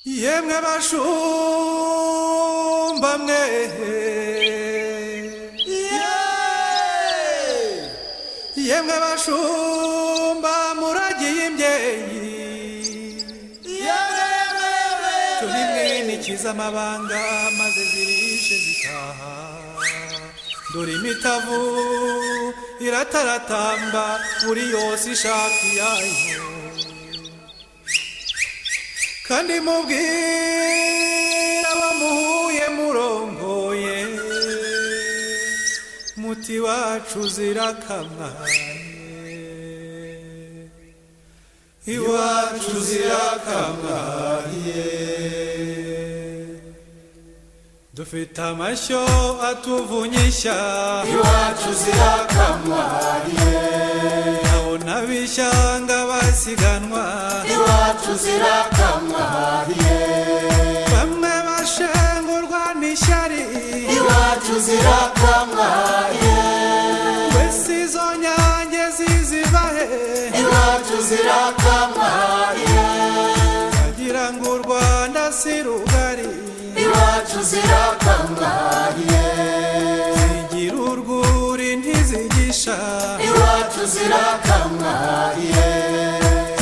yemwe bashumba mwe yemwe bashumba muragiye imbyeyi turi mwinikiza amabanga maze zirishe zitaha dore imitavu irataratamba buri yose ishaka iyayo kandi mubwira abamuhuye murongoye muti wacu zirakamwaye iwacu zirakamwaye dufite amashyo atuvunyisha iwacu zirakamwaye nabona bishanga basiganwa iwacu zirakamwaye bamwe bashengurwa n'ishyari iwacu zirakamwaye wese izo nyange zizibahe iwacu zirakamwaye agira ngo u Rwanda si rugari iwacu zirakamwaye zigira urwuri ntizigisha iwacu zirakamwaye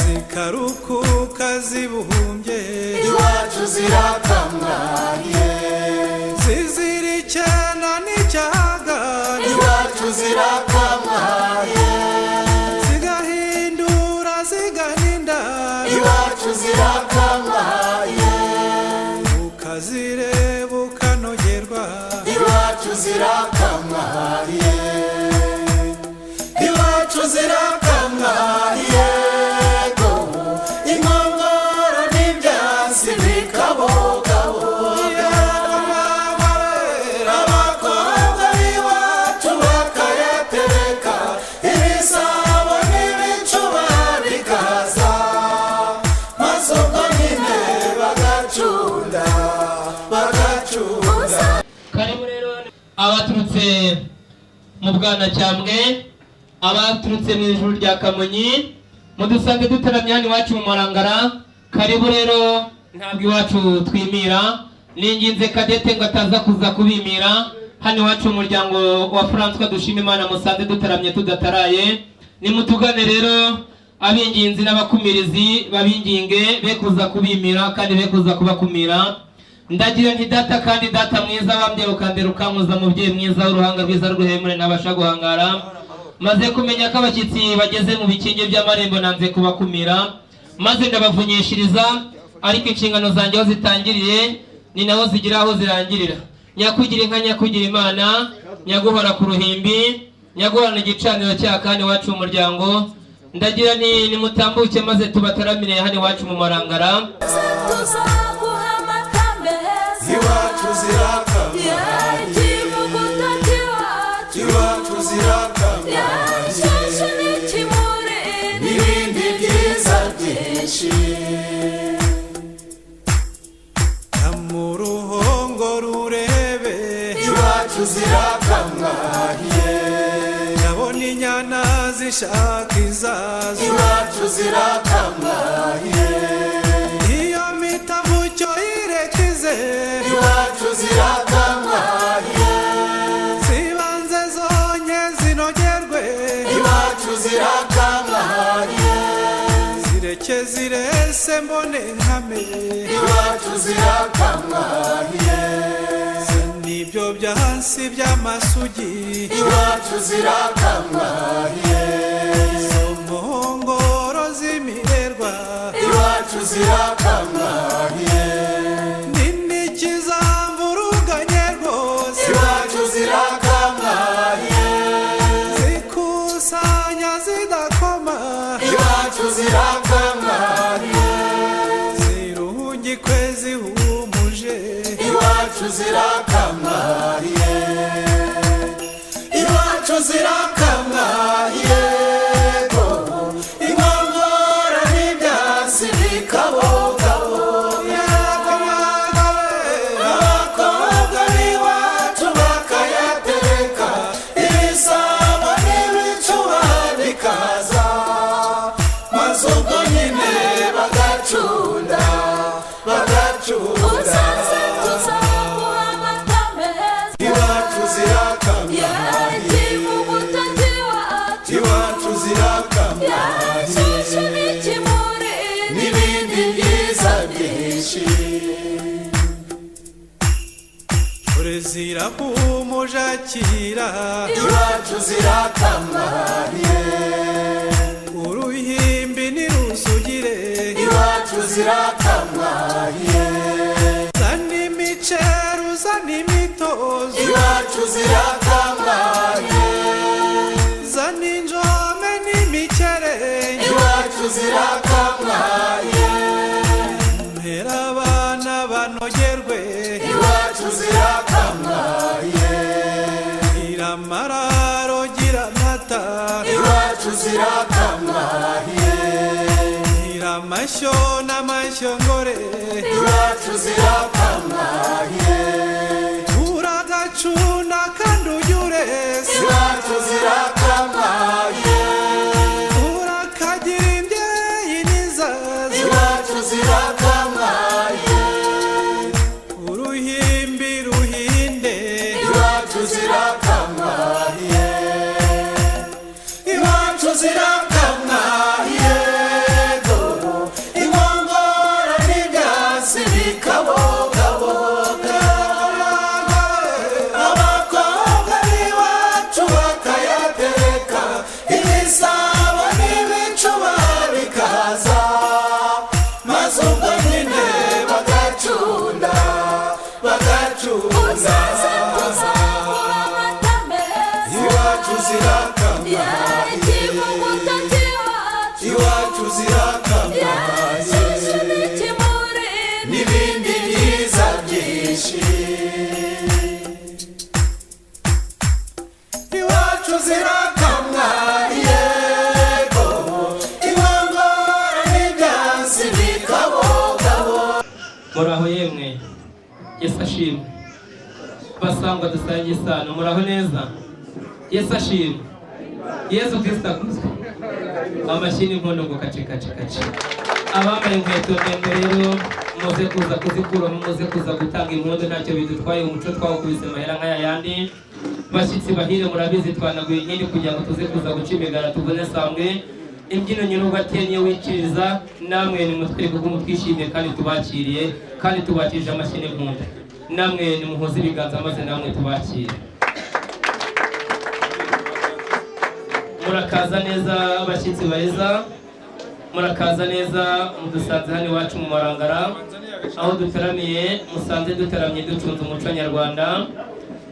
zikarukuka zibuhumbye iwacu zirakamwaye zizirikena n'icyaga iwacu zirakamwaye zigahindura zigahinda iwacu zirakamwaye ukazireba ukanogerwa iwacu zirakamwaye iwacu zirakamwaye go inkongoro n'ibyansi bikabogaboga abakobwa b'iwacu bakayatereka ibisabo n'ibicuba bikaza maze ubwo nyine bagacunda karibu rero abaturutse mu Bwanacyambwe abaturutse mu ijuru rya Kamonyi mudusange dutaramye hano iwacu mu Marangara karibu rero ntabwo iwacu twimira ninginze Kadete ngo ataza kuza kubimira hano iwacu mu muryango wa François Dushimimana musanze dutaramye tudataraye nimutugane rero abinginzi n'abakumirizi babinginge be kuza kubimira kandi be kuza kubakumira ndagira nti data kandi data mwiza wambye ukandera ukankuza mubyeyi mwiza w'uruhanga rwiza rw'uhemure nabasha guhangara maze kumenya ko abashyitsi bageze mu bikingi by'amarembo nanze kubakumira maze ndabavunyishiriza ariko inshingano zanjye aho zitangiriye ni naho zigira aho zirangirira nyakugira inka nyakugira imana nyaguhora ku ruhimbi nyaguhorana igicaniro cya kandi iwacu mu muryango ndagira nti nimutambuke maze tubataramire hano iwacu mu Marangara iwacu zirakamwaye iwacu zirakamwaye n'ibindi byiza byinshi mu ruhongo rurebe iwacu zirakamwaye ndabona inyana zishaka izazo iwacu zirakamwaye iyo mitavu cyo irekize iwacu zirakamwaye zibanze zonye zinogerwe iwacu zirakamwaye zireke zirese mbone nkame iwacu zirakamwaye nibyo byansi by'amasugi iwacu zirakamwaye zo mpongoro z'imirerwa iwacu zirakamwaye n'inikizamvuruganye rwose iwacu zirakamwaye zikusanya zidakoma iwacu zirakamwaye zirungikwe zihumuje iwacu zirakamwaye iwacu zirakamwaye go inkongoro n'ibyansi bikabogaboga abakobwa b'iwacu bakayatereka ibisabo n'ibicuba bikaza maze ubwo nyine bagacunda n'ibindi byiza byinshi. ziramujakira iwacu zirakamariye, uruhimbi nirusugire iwacu zirakamariye, zana imiceru zana imitozo iwacu zirakamariye, zana injome n'imikere iwacu zirakamariye, mpera abana banogerwe iwacu zirakamariye, iramararo gira amata iwacu zirakamariye, iramashyo n'amashyongore iwacu zirakamariye, uragacunda kandi ujyurese iwacu zirakamariye, urakagira imbyeyi n'izazo iwacu zirakamariye, uruhimbi ruhinde iwacu zirakamariye, iwacu zirakamariye, inkongoro n'ibyatsi bikabogaboga, abakobwa b'iwacu bakayatereka, ibisabo n'ibicuba bikaza, maze ubwo nyine bagacunda bagacunda, iwacu zirakamariye, iwacu zirakamariye, n'ibindi byiza byinshi, iwacu zirakamariye, inkongoro n'ibyansi bikabogaboga. muraho yemwe Yesu ashimwe basangwa dusangiye isano muraho neza Yesu ashimwe Yesu Kristo akuzwe amashyi n'inkondo ngo kace kace kace abambaye inkweto ndende rero muze kuza kuzikuramo muze kuza gutanga impundu ntacyo bidutwaye umuco twawukubise mahera nk'aya yandi bashyitsi bahire murabizi twanaguye inkindi kugira ngo tuze kuza guca imigara tubone sambwe imbyino nyir'ubwateye niyo wikiriza namwe nimutwereke ko mutwishimiye kandi tubakiriye kandi tubakirije amashyi n'impundu namwe nimuhuze ibiganza maze namwe tubakire murakaza neza abashyitsi beza murakaza neza mudusanze hano iwacu mu Marangara aho duteramiye musanze duteramye ducunze umuco nyarwanda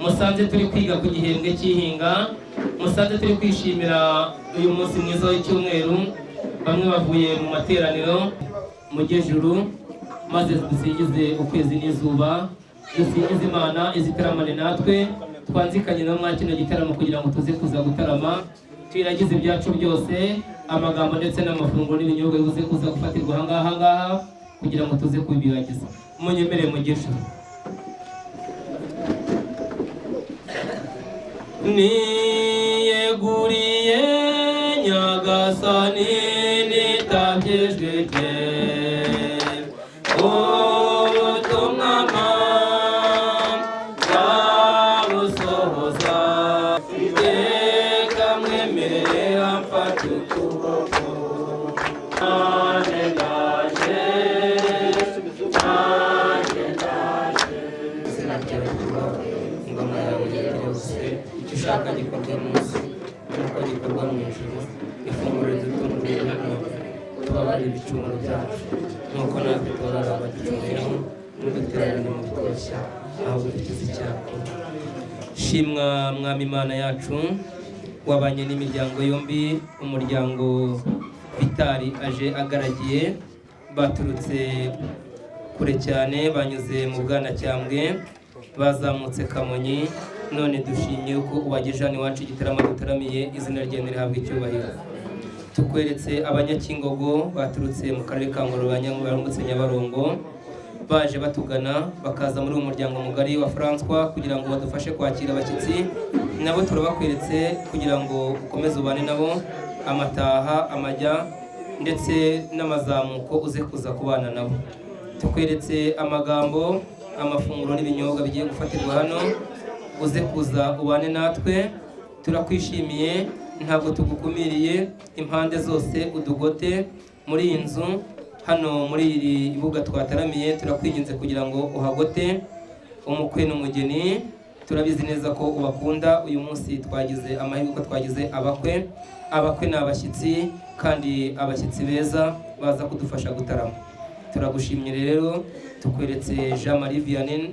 musanze turi kwiga ku gihembwe cy'ihinga musanze turi kwishimira uyu munsi mwiza w'icyumweru bamwe bavuye mu materaniro mu juru maze dusingize ukwezi n'izuba dusingize Imana iziteramane natwe twanzikanye no mwa kino gitaramo kugira ngo tuze kuza gutarama twiragize ibyacu byose amagambo ndetse n'amafunguro n'ibinyobwa bivuze kuza gufatirwa ahangaha kugira ngo tuze kubibagiza munyemere mu juru niyeguriye nyagasani nitabyejwe te ubutumwa bwabusohoza reka mwemere amfata ukuboko nanjye ndaje izina ryawe ryubahwe ingoma yawe yegere hose icyo ushaka gikorwa munsi nk'uko gikorwa mu ijuru ifunguro ridutunguye hano tubabarire ibicumuro byacu nk'uko natwe tubarara abaducumuyeho ntudutererane mu bitwoshya ahubwo dukize icyago shimwa mwami Imana yacu wabanye n'imiryango yombi umuryango Vitali aje agaragiye baturutse kure cyane banyuze mu Bwanacyambwe bazamutse Kamonyi none dushimye ko uwageje hano iwacu igitaramo dutaramiye izina rye nirihabwa icyubahiro tukweretse abanyakingogo baturutse mu karere ka Ngororero baramutse Nyabarongo baje batugana bakaza muri uwo muryango mugari wa François kugira ngo badufashe kwakira abashyitsi nabo turabakweretse kugira ngo ukomeze ubane nabo amataha amajya ndetse n'amazamuko uze kuza kubana nabo tukweretse amagambo amafunguro n'ibinyobwa bigiye gufatirwa hano uze kuza ubane natwe turakwishimiye ntabwo tugukumiriye impande zose udugote muri iyi nzu hano muri iri ibuga twataramiye turakwinginze kugira ngo uhagote umukwe n'umugeni. Turabizi neza ko ubakunda. Uyu munsi twagize amahirwe ko twagize abakwe ni abashyitsi kandi abashyitsi beza baza kudufasha gutarama. Turagushimye rero, tukweretse Jean Marie Vianney,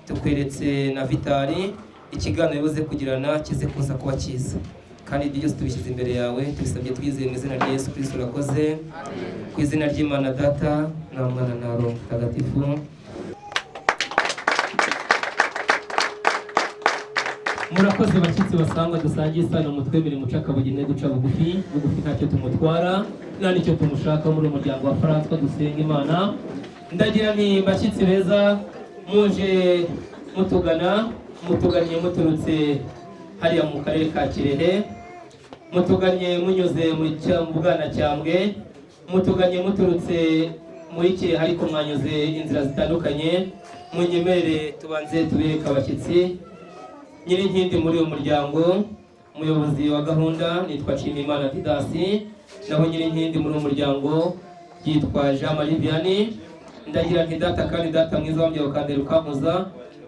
tukweretse na Vitali. Ikiganiro bibuze kugirana kize kuza kuba cyiza, kandi ibyo byose tubishyize imbere yawe, tubisabye twizeye mu izina rya Yesu Kristo. Urakoze. Ku izina ry'Imana Data na Mwana na Roho Mutagatifu. Murakoze bashyitsi basangwa dusangiye isano mutwemere mucakabugine guca bugufi ntacyo tumutwara nta nicyo tumushaka muri umuryango wa François dusenga Imana. Ndagira nti bashyitsi beza, muje mutuganye muturutse hariya mu karere ka Kirehe, mutuganye munyuze mu Bwanacyambwe, mutuganye muturutse muri Kirehe ariko mwanyuze inzira zitandukanye. Munyemerere tubanze tubereke abashyitsi. Nyirinkindi muri uyu muryango, umuyobozi wa gahunda nitwa Nshimiyimana Didasi, naho nyirinkindi muri uyu muryango yitwa Jean Marie Vianney. Ndagira nti data kandi data mwiza wambye ukandera ukampuza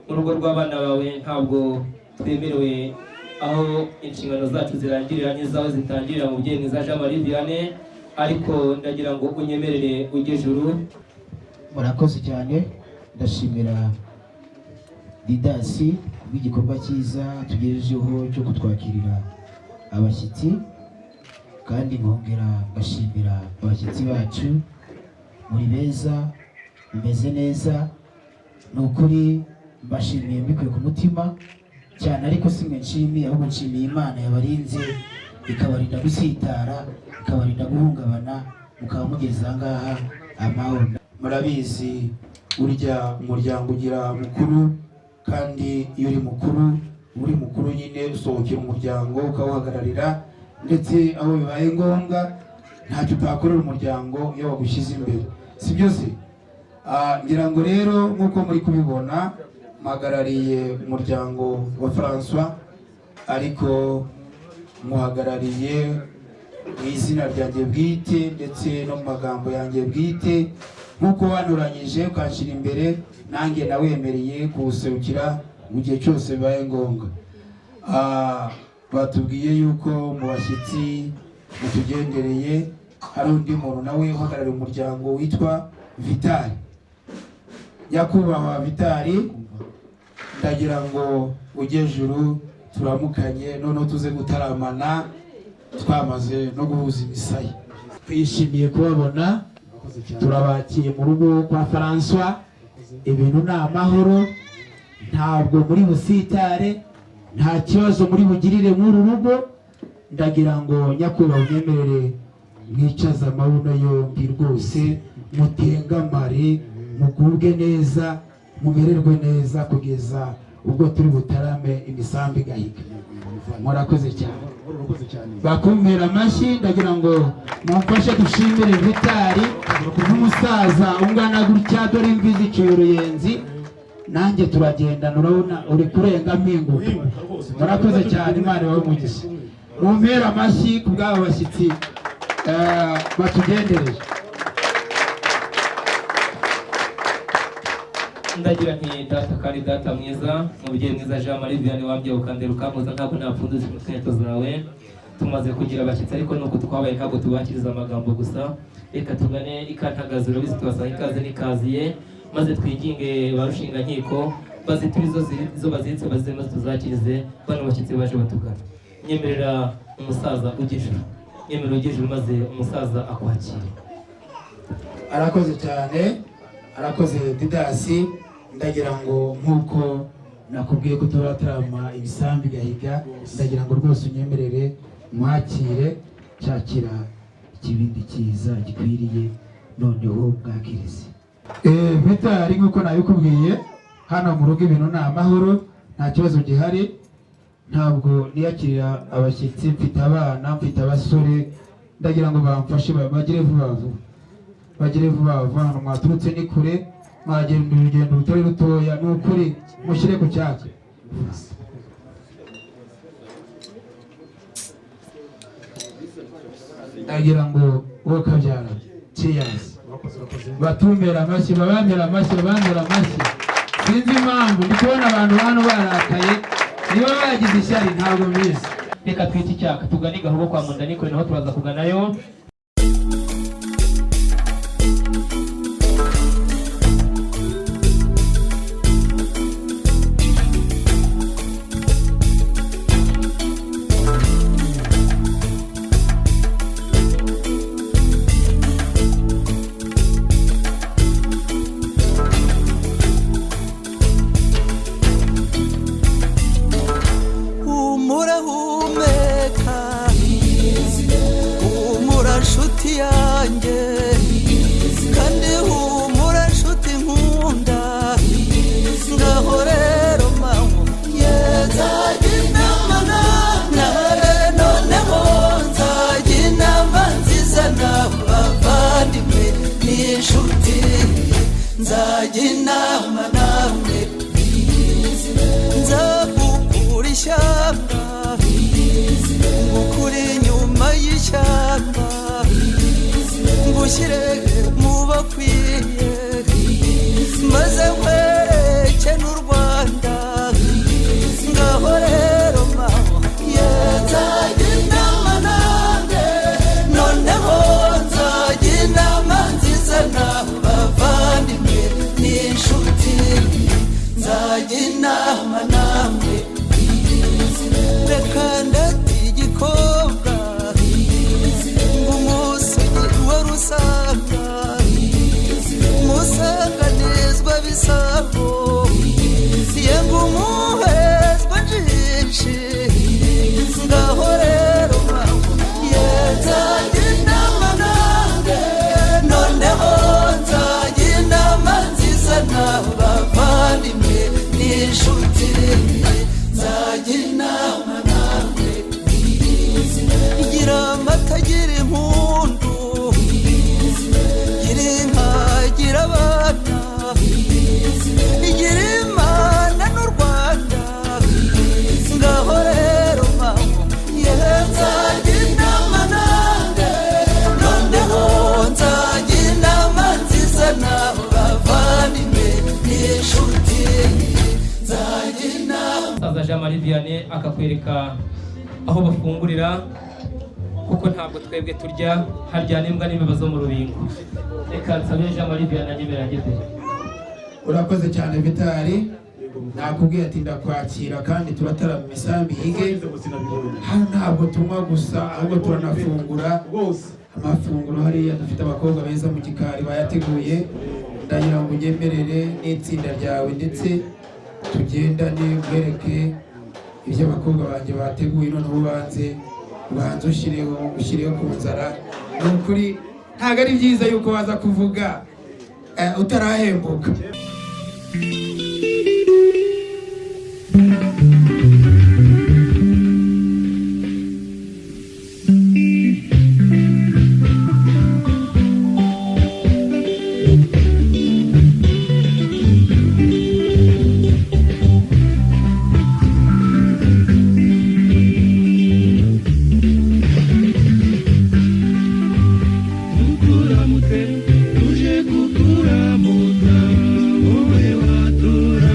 mu rugo rw'abana bawe, ntabwo twemerewe aho inshingano zacu zirangirira n'izawe zitangirira mu byeyi mwiza Jean Marie Vianney, ariko ndagira ngo unyemerere ujye juru. Murakoze cyane, ndashimira Didasi bw'igikorwa cyiza tugejejeho cyo kutwakirira abashyitsi, kandi nkongera ngashimira abashyitsi bacu. Muri beza, mumeze neza, ni ukuri mbashimiye mbikuye ku mutima cyane. Ariko si mwe nshimiye, ahubwo nshimiye Imana yabarinze ikabarinda gusitara, ikabarinda guhungabana, mukaba mugeze aha ngaha amahoro. Murabizi urya umuryango ugira mukuru, kandi iyo uri mukuru nyine usohokera umuryango ukawuhagararira, ndetse aho bibaye ngombwa ntacyo utakorera umuryango iyo wagushyize imbere, si byose. Ngira ngo rero nk'uko muri kubibona mpagarariye umuryango wa François, ariko muhagarariye mu izina ryanjye bwite ndetse no mu magambo yanjye bwite, nk'uko wanuranyije ukanshyira imbere, nanjye nawemereye kuwuserukira mu gihe cyose bibaye ngombwa. Batubwiye yuko mu bashyitsi mutugendereye hari undi muntu nawe uhagarariye umuryango witwa Vitali. Nyakubahwa Vitali, ndagira ngo ujye juru turamukanye, noneho tuze gutaramana twamaze no guhuza imisaya. Twishimiye kubabona, turabakiye mu rugo kwa François. Ibintu ni amahoro, ntabwo muri busitare, nta kibazo muri bugirire muri rugo. Ndagira ngo nyakubahwa unyemerere mwicaze amabuno yombi rwose, mutengamare, mugubwe neza, mumererwe neza kugeza ubwo turi butarame imisambi gahiga. Murakoze cyane. Bakumpera amashyi. Ndagira ngo mumfashe dushimire Vitali n'umusaza ungana gutya, dore imvi ziciye uruyenzi, nanjye turagenda urabona uri kurenga mpinguka. Murakoze cyane, Imana ibahe umugisha. Mumpera amashyi ku bw'aba bashyitsi batugendereje. Ndagira nti data kandi data mwiza, umubyeyi mwiza Jean Marie Vianney wambye ukandera ukampuza, ntabwo napfunduza inkweto zawe. Tumaze kugira abashyitsi, ariko nuko twabaye ntabwo tubakiriza amagambo gusa. Reka tugane ikantagaziro, bizi tubasanga ikaze n'ikaziye, maze twinginge ba rushingankiko baziture izo baziritse maze tuzakirize bano bashyitsi baje batugana. Nyemerera umusaza ugejuru, nyemerera ugejuru maze umusaza akwakire. Arakoze cyane, arakoze Didasi. Ndagira ngo nk'uko nakubwiye ko turatarama ibisambi gahiga, ndagira ngo rwose unyemerere mwakire, cyakira ikibindi cyiza gikwiriye, noneho bwakirize. Vitali, nk'uko nabikubwiye, hano mu rugo ibintu ni amahoro, nta kibazo gihari. Ntabwo niyakirira abashyitsi, mfite abana, mfite abasore. Ndagira ngo bamfashe bagire vuba vuba, bagire vuba vuba. Hano mwaturutse ni kure, mwagenda urugendo rutari rutoya, ni ukuri mushyire ku cyake. Ndagira ngo wowe kabyara, cheers. batumbera amashyi, babambera amashyi, babambera amashyi. Sinzi impamvu ndi kubona abantu hano barakaye, niba bagize ishyari ntabwo mbizi. Reka twite icyaka tugane Gahogo kwa Mundaniko, naho turaza kuganayo. Nzajinama namwe nzagukura ishyamba ngukure inyuma y'ishyamba ngushyire mu bakwiye maze nkwereke n'u Rwanda ngaho rero maho nzajinama namwe noneho nzajinama nziza nawe bavandimwe n'inshuti nzajinama namwe reka ndati igikobwa ng'umusugi wa Rusanga musanganizwa bisabo ye ng'umuhezwa njinshi ngaho rero maho nzajinama namwe noneho nzajinama nziza nawe bavandimwe n'inshuti nzajinama namwe gira amata gira impundu gira inka gira abana igira Imana n'u Rwanda ngaho rero maho nzajinama namwe noneho nzajinama nziza nawe bavandimwe n'inshuti nzajinama. Saza Jean Marie Vianney akakwereka aho bafungurira, kuko ntabwo twebwe turya harya n'imbwa n'imbeba zo mu rubingo. Reka nsabe Jean Marie Vianney anyemera ageze. Urakoze cyane Vitali, nakubwiye ati ndakwakira kandi turatarama imisambi yige. Hano ntabwo tunywa gusa ahubwo turanafungura amafunguro. Hariya dufite abakobwa beza mu gikari bayateguye, ndagira ngo ugemerere n'itsinda ryawe ndetse tugendane mwereke ibyo abakobwa banjye bateguye, noneho ubanze ushyireho ku nzara. Ni ukuri ntabwo ari byiza yuko waza kuvuga utarahembuka. Tuje kukuramuka wowe watura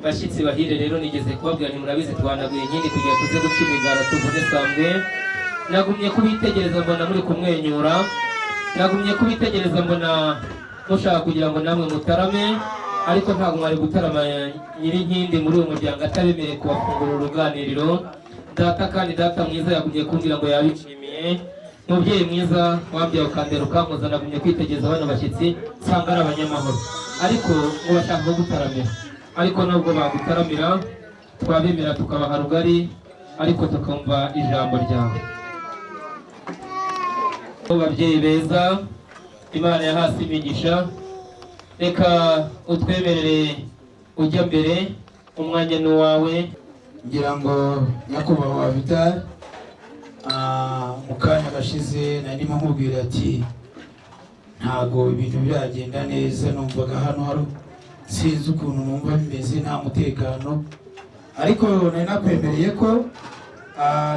bashyitsi bahire rero nigeze kubabwira ntimurabizi twanaguye inkindi kugira tuze guca imigara tuvune sambwe. Nagumye kubitegereza mbona muri kumwenyura, nagumye kubitegereza mbona mushaka kugira ngo namwe mutarame, ariko ntabwo mwari gutarama nyirinkindi muri uyu muryango atabemereye kubafungurira uruganiriro. Data kandi data mwiza yagumye kumbwira ngo yabishimiye. Mubyeyi mwiza wambyaye ukandera ukankoza, nagumye kwitegereza bano bashyitsi nsanga ari abanyamahoro, ariko ngo bashaka gutaramira. Ariko nubwo bagutaramira twabemera tukabaha rugari, ariko tukumva ijambo ryawe. Babyeyi beza, Imana ya hasi imigisha, reka utwemerere ujya mbere, umwanya ni uwawe. ngira ngo nyakubahwa Vital mu kanya gashize narimo nkubwira ati ntago ibintu byagenda neza, numvaga hano hari sinzi ukuntu numva bimeze, nta mutekano, ariko nari nakwemereye ko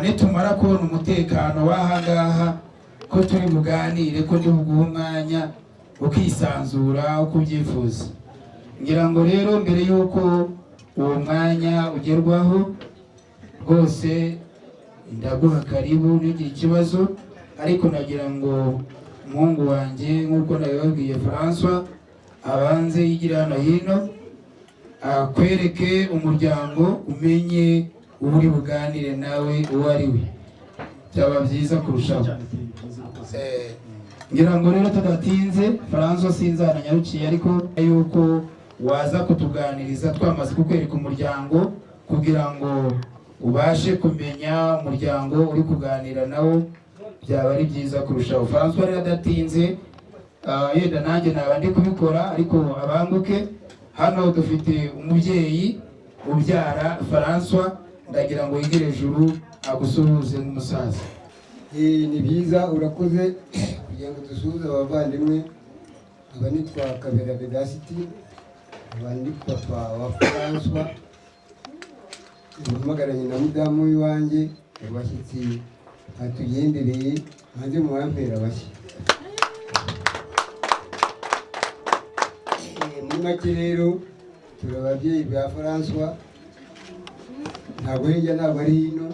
nitumara kubona umutekano w'ahangaha ko turi buganire, ko ndi buguha umwanya ukisanzura uko ubyifuza. Ngira ngo rero mbere y'uko uwo mwanya ugerwaho rwose ndaguha karibu n'iki kibazo, ariko nagira ngo umuhungu wanjye nk'uko nabibabwiye François abanze yigira hano hino akwereke umuryango, umenye uri buganire nawe uwo ari we, byaba byiza kurushaho. Ngira ngo rero tudatinze, François sinzana nyaruciye, ariko yuko waza kutuganiriza twamaze kukwereka umuryango kugira ngo ubashe kumenya umuryango uri kuganira nawo, byaba ari byiza kurushaho. François rero adatinze yenda nanjye naba ndi kubikora, ariko abanguke. Hano dufite umubyeyi ubyara François, ndagira ngo yigire ejuru agusuhuze nk'umusaza. Ni byiza, urakoze kugira ngo dusuhuze abavandimwe. Aba nitwa Kabera Vedasiti, aba ni papa wa François, umuhagaranye na mudamu w'iwanjye. Abashyitsi atugendereye maze mubampera bashya. Muri make rero turi ababyeyi ba François, ntabwo hirya ntabwo ari hino.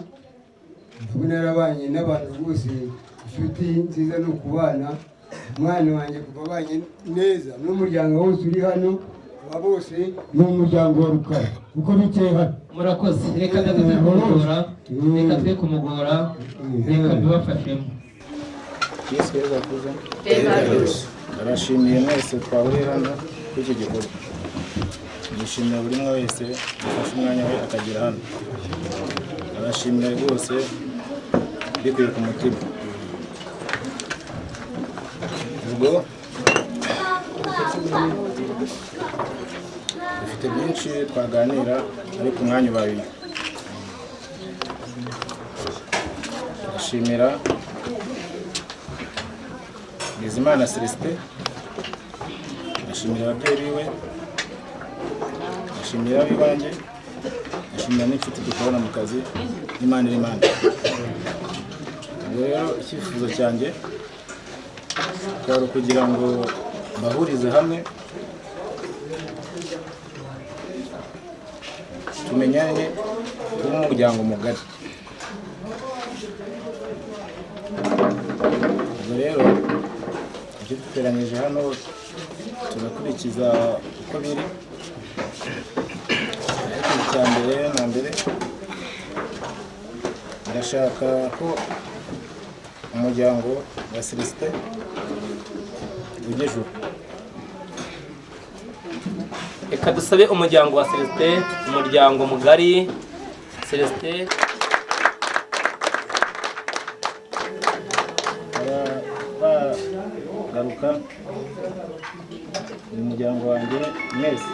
Ubu narabanye n'abantu bose, inshuti nziza ni ukubana. Umwana wanjye kuva abanye neza n'umuryango wose uri hano, aba bose ni umuryango wa Rukara kuko bicaye hano. Murakoze, reka twe kumugora, reka twe kumugora, reka tubafashemo. Yesu yazakuza. Arashimiye mwese twahuriye hano kuri iki gikorwa. Nishimira buri umwe wese ufashe umwanya we akagera hano. Arashimira rwose bikuye ku mutima. Ubwo dufite byinshi twaganira ariko umwanya ubaye. Arashimira Bizimana Celestin, ashimira ababyeyi biwe, ashimira abibanjye, ashimira n'inshuti dukorana mu kazi n'Imana iri Imana. Ubwo rero icyifuzo cyanjye cyari kugira ngo bahurize hamwe, tumenyane nk'umuryango mugari. Ubwo rero icyo duteranyije hano turakurikiza uko biri. Ariko icya mbere na mbere ndashaka ko umuryango wa Celestin ujya ejuru. Reka dusabe umuryango wa Celestin, umuryango mugari. Celestin garuka ni umuryango wanjye mwese,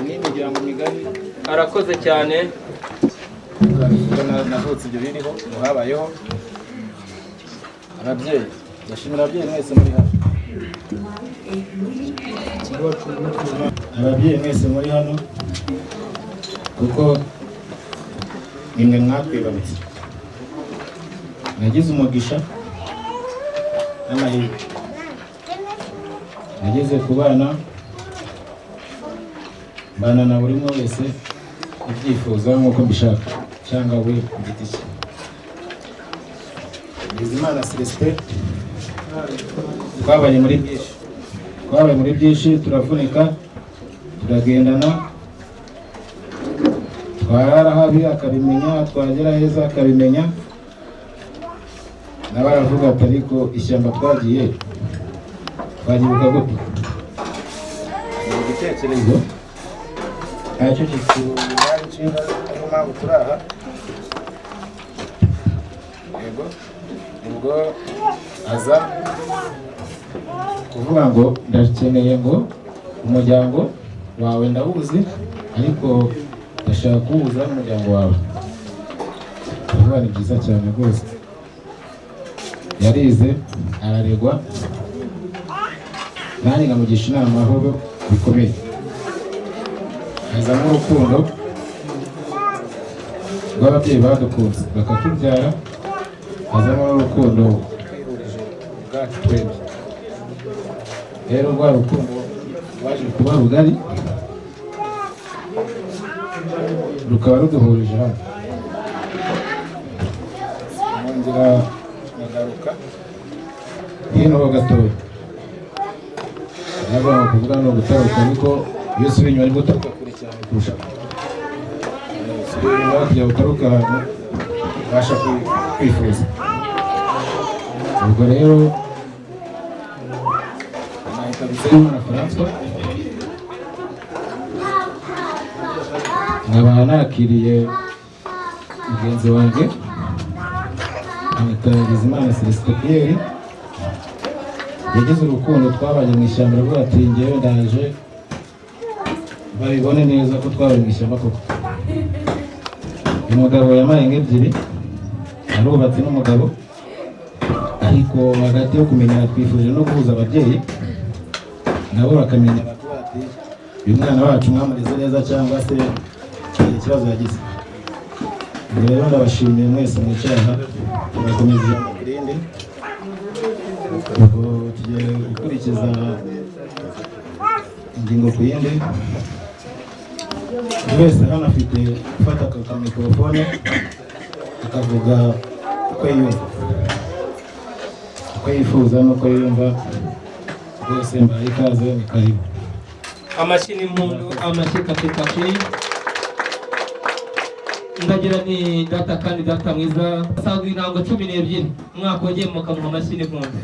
ni imiryango migari. arakoze cyane. Navutse ibyo biriho habayeho. Ababyeyi, ndashimira ababyeyi mwese muri hano. Ababyeyi mwese muri hano kuko nimwe mwatwibarutse. Nagize umugisha n'amahirwe, nageze ku bana mbana na buri umwe wese ubyifuza nk'uko mbishaka cyangwa we ku giti cye. Bizimana Celestin twabaye muri byinshi, turavunika, turagendana, twarara habi akabimenya, twagera heza akabimenya. N'abaravuga ati ariko ishyamba twagiye twagibuka gute? Ni igitekerezo ntacyo kitubara inshinga, ariyo mpamvu turi aha. Yego, ubwo aza kuvuga ngo ndakeneye ngo umuryango wawe ndawuzi, ariko ndashaka kuwuza n'umuryango wawe. Ndavuga ni byiza cyane rwose. Yarize araregwa, nanjye ngamugisha inama aho bikomeye. Hazamo urukundo rw'ababyeyi badukunze bakatubyara, hazamo n'urukundo bwacu twebwe. Rero rwa rukundo rwaje kuba rugari, rukaba ruduhurije hano. Nongera nagaruka hino ho gatoya, nabwo kuvuga no gutaruka, ariko iyo usubiye inyuma nibwo utaruka kure cyane kurusha. Usubiye inyuma kugira utaruka ahantu ubasha kwifuza. Ubwo rero nahita Bizimana François, nkaba nakiriye mugenzi wanjye Bizimana Celestin Pierre yagize urukundo twabanye mu ishyamba rwo ati ngewe ndaje babibone neza ko twabaye mu ishyamba koko. Umugabo yamaye nk'ebyiri arubatse n'umugabo, ariko hagati yo kumenya twifuje no guhuza ababyeyi nabo bakamenya ati uyu mwana wacu mwamureze neza cyangwa se ikibazo yagize. Rero ndabashimiye mwese mwicaye aha, turakomeza irindi ubwo tugiye gukurikiza ingingo ku yindi. Buri wese hano afite gufata aka mikorofone akavuga uko yumva, uko yifuza n'uko yumva. Rwose mbaye ikaze, ni karibu. Amashyi n'impundu, amashyi kapi. Ndagira ni data kandi data mwiza asanga intango 12 umwaka wongeye mukamuha amashyi n'impundu.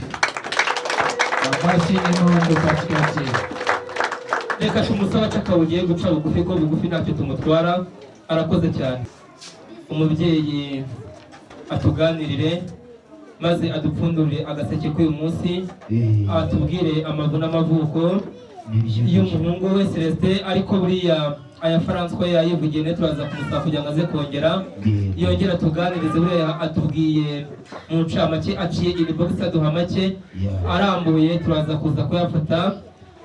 Amashyi n'impundu katikati. Reka tumusaba cyakawugiye guca bugufi ko bugufi ntacyo tumutwara. Arakoze cyane. Umubyeyi atuganirire maze adupfundurire agaseke k'uyu munsi, atubwire amavu n'amavuko y'umuhungu we Celestin, ariko buriya aya François yayivugiye turaza kumusaba kugira ngo aze kongera yongera tuganirize. Buriya atubwiye mu ncamake aciye inbox aduha make arambuye, turaza kuza kuyafata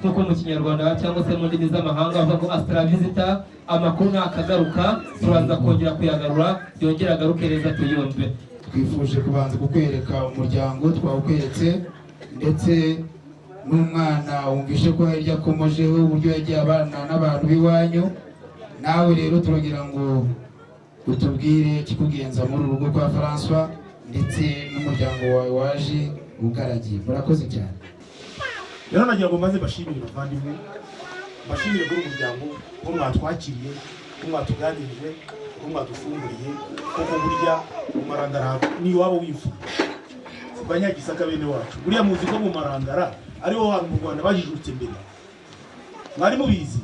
nkuko mu Kinyarwanda cyangwa se mu ndimi z'amahanga bavuga ko astra visita, amakuru nakagaruka turaza kongera kuyagarura yongera agaruke neza tuyumve. Twifuje kubanza kukwereka umuryango twawukweretse, ndetse n'umwana wumvishe ko yari yakomojeho uburyo yagiye abana n'abantu b'iwanyu. Nawe rero turagira ngo utubwire kikugenza muri urugo kwa François ndetse n'umuryango wawe waje ugaragiye. Murakoze cyane. Rero nagira ngo maze bashimire bavandimwe, bashimire kuri umuryango ko mwatwakiriye, ko mwatuganirije, ko mwadufunguriye, koko burya umarangara ni wabo wifuza Banyagisaka bene wacu. Buriya muzi ko mu Marangara ariho hantu mu Rwanda bajijutse mbere, mwari mubizi.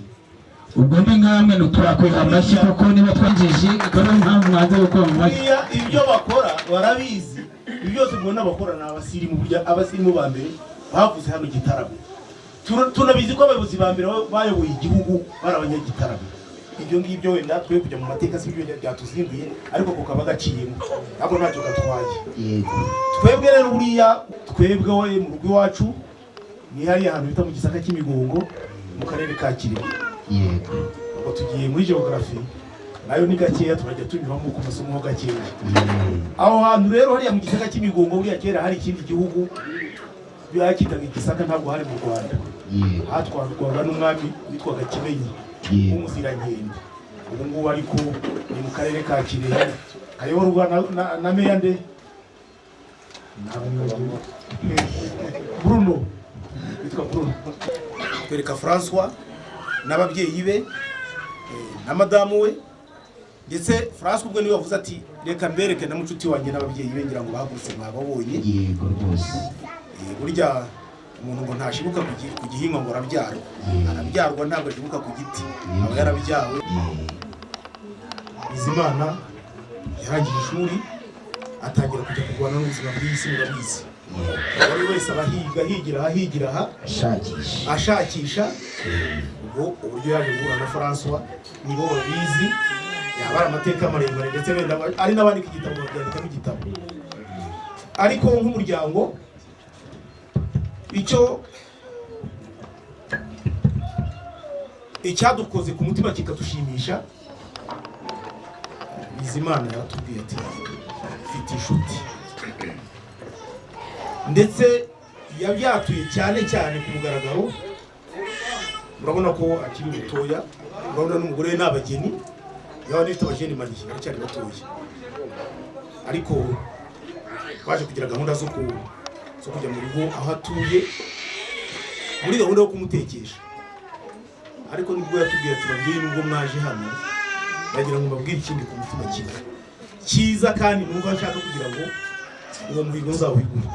Ubwo ni nkamwe nuturakweka amashyi kuko niba twangije ikora mpamvu mwanze gukora amashyi. Ibyo bakora barabizi, ibyo byose mubona bakora ni abasirimu. Burya abasirimu ba mbere bavuze hano Gitaramo. Tunabizi ko abayobozi ba mbere bayoboye igihugu bari abanyagitaramo. Ibyo ngibyo wenda twe kujya mu mateka si byo byatuzinduye, ariko ko kaba gaciyemo ntabwo ntacyo gatwaye. Twebwe rero buriya twebwe we mu rugo iwacu ni hari ahantu bita mu Gisaka cy'Imigongo mu karere ka Kirehe. Ubwo tugiye muri geography nayo ni gakeya, turajya tunyuramo ku masomo ho gakeya. Aho hantu rero hariya mu Gisaka cy'Imigongo buriya kera hari ikindi gihugu byakitaga Gisaka, ntabwo hari mu Rwanda. Hatwarwaga n'umwami witwaga Kimenyi w'Umuzirankende. Ubu ngubu ariko ni mu karere ka Kirehe, kayoborwa na meya nde Bruno, witwa Bruno. Twereka François n'ababyeyi be na madamu we, ndetse François ubwo niwe wavuze ati reka mbereke na mucuti wanjye n'ababyeyi be, ngira ngo bahagurutse mwababonye. Yego rwose. Burya umuntu ngo ntashibuka ku gihingwa ngo arabyarwa, arabyarwa ntabwo ashibuka ku giti, aba yarabyawe. Bizimana yarangije ishuri atangira kujya kurwana n'ubuzima bw'isi, murabizi. Buri wese aba higira aha ashakisha. Ubwo uburyo yaje guhura na François nibo babizi, yabara amateka maremare, ndetse wenda ari n'abandika igitabo babyandikamo igitabo. Ariko nk'umuryango icyadukoze ku mutima kikadushimisha, Bizimana yatubwiye ati mfite inshuti, ndetse yabyatuye cyane ku mugaragaro. Murabona ko akiri mutoya, murabona n'umugore we n'abageni, yaba nifite abageni maniki baracyari batoya, ariko twaje kugira gahunda zo kujya mu rugo aho atuye muri gahunda yo kumutekesha. Ariko nibwo yatubwiye ati babyeyi, nubwo mwaje hano ndagira ngo mbabwire ikindi ku mutima cyiza kandi numva nshaka kugira ngo uwo muhigo nzawigure.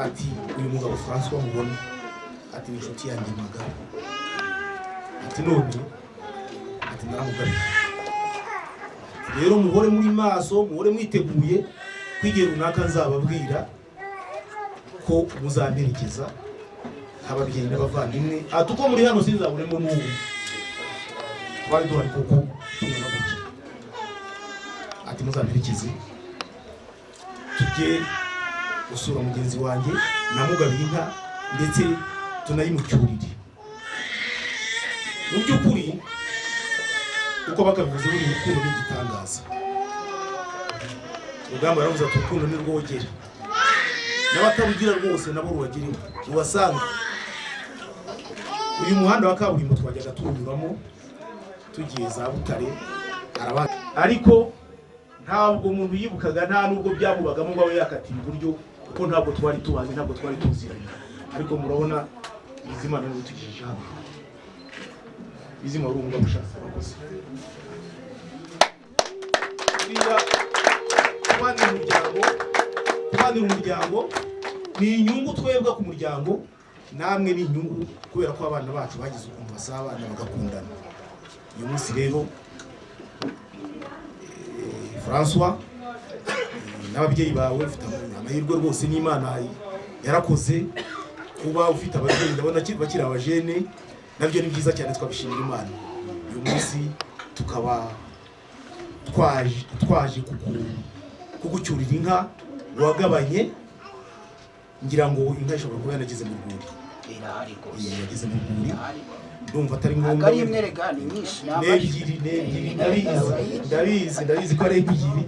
Ati uyu mugabo François mubona ati ni inshuti yanjye magara, ati none ati naramugaruye, rero muhore muri maso, muhore mwiteguye kw'igihe runaka nzababwira ko muzamperekeza ababyeyi n'abavandimwe. Uko muri hano sinzaburemo n'ubu twari duhari kuko tubona gutya, ati muzamperekeze tujye gusura mugenzi wanjye namugabiye inka ndetse tunayimucyurire. Mu by'ukuri uko bakabivuze buri rukundo n'igitangaza. Rugamba yaravuze ati urukundo ni rwogera, n'abatarugira rwose nabo rubagireho ubasanga. Uyu muhanda wa kaburimbo twajyaga tuwunyuramo tugiye za Butare arabana, ariko ntabwo umuntu yibukaga, nta nubwo byamubagamo ngo abe yakatira iburyo kuko ntabwo twari tubazi, ntabwo twari tuziranye. Ariko murabona izimana n'utugejeje hano, izima urunga mushaka abakozi buriya kubanira umuryango ni inyungu twebwe ku muryango, namwe ni inyungu kubera ko abana bacu bagize ukuntu basabana bagakundana. Uyu munsi rero François n'ababyeyi bawe ufite amahirwe rwose, n'Imana yarakoze kuba ufite ababyeyi, ndabona bakiri abajene, nabyo ni byiza cyane, twabishimira Imana. Uyu munsi tukaba twaje kugucyurira inka wagabanye, ngira ngo inka ishobora kuba yanageze mu rwuri, yageze mu rwuri, ndumva atari ngombwa n'ebyiri ndabizi ko ari ebyiri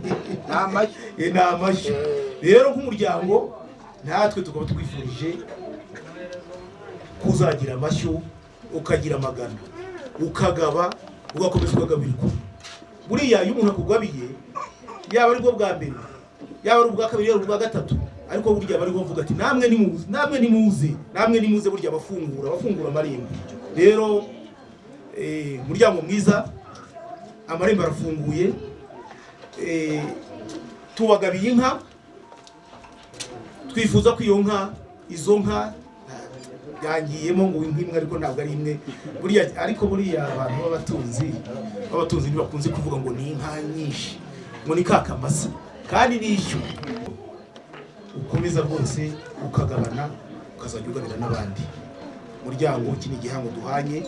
ni amashyo. Rero nk'umuryango natwe tukaba twifurije kuzagira amashyo, ukagira amagana, ukagaba, ugakomeza ukagabirwa. Buriya iyo umuntu akugabiye, yaba ari bwo bwa mbere, yaba ari ubwa kabiri, yaba ubwa gatatu, ariko burya bari kuvuga ati namwe nimuze burya bafungura amarembo. Rero umuryango mwiza, amarembo arafunguye, tubagabiye inka, twifuza ko izo nka yangiyemo ngo imwe, ariko ntabwo ari imwe ariko buriya abantu b'abatunzi ntibakunze kuvuga ngo ni inka nyinshi, ngo ni kakamasa, kandi n'ishyo ukomeza rwose ukagabana, ukazajya ugabira n'abandi. Muryango iki ni igihango duhanye,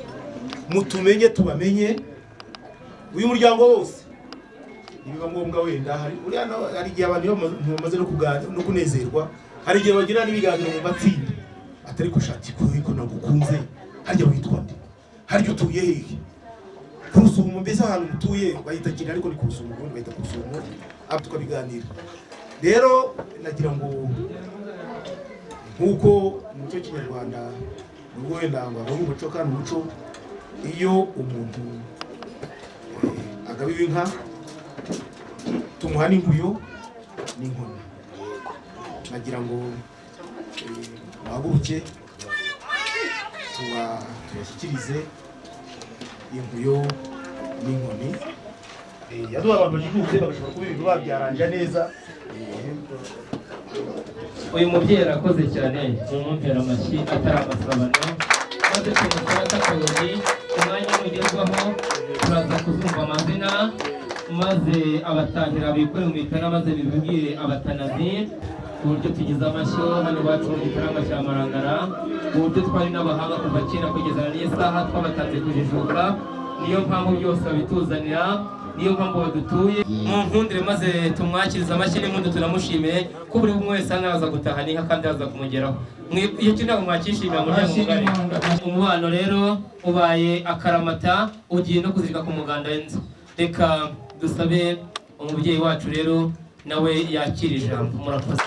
mutumenye tubamenye. Uyu muryango wose nibiba ngombwa wenda hari igihe abantu bamaze no kunezerwa, hari igihe bagira n'ibiganiro mu matsinda, atari kushati ko nagukunze, harya witwa nde, harya utuye hehe, kurusumo, mbese ahantu mutuye bahita kiri, ariko ni kurusumo, bahita kurusumo, abo tukabiganira. Rero nagira ngo nk'uko umuco w'ikinyarwanda nubwo wenda ngo ari umuco, kandi umuco iyo umuntu agabiwe inka tumuha n'inkuyo n'inkoni. Nagira ngo bahaguruke tubashyikirize inkuyo n'inkoni. Yaduha abantu bajijutse bagashobora kuba ibintu babyaranja neza. Uyu mubyeyi arakoze cyane, mumumpera amashyi atari amasabano, maze tumufata akayogi. Umwanya mugezwaho turaza kuzumva amazina, maze abatahira bikore mu mitana, maze bibwire abatanazi uburyo tugize amashyo hano iwacu mu gitarama cya Marangara, uburyo twari n'abahanga kuva kera kugeza n'iyi saha twabatanze kujijuka. Niyo mpamvu byose babituzanira, niyo mpamvu badutuye. Mu nkundire maze tumwakiriza amashyi n'impundu, tunamushimiye ko buri umwe wese hano aza gutaha n'inka kandi aza kumugeraho. Iyo kintu mwakishimira muryango mugari. Umubano rero ubaye akaramata, ugiye no kuzirika ku muganda w'inzu. Reka dusabe umubyeyi wacu rero nawe yakira ijambo. Murakoze.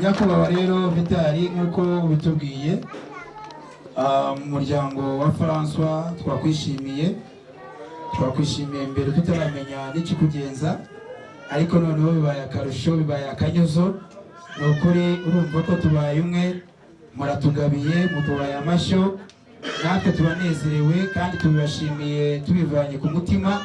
Nyakubahwa rero Vitali, nk'uko bitubwiye, umuryango wa François twakwishimiye mbere tutaramenya n'ikikugenza, ariko noneho bibaye akarusho, bibaye akanyuzo. Ni ukuri urumva ko tubaye umwe, muratugabiye, mutubaye amashyo, natwe tubanezerewe kandi tubibashimiye tubivanye ku mutima.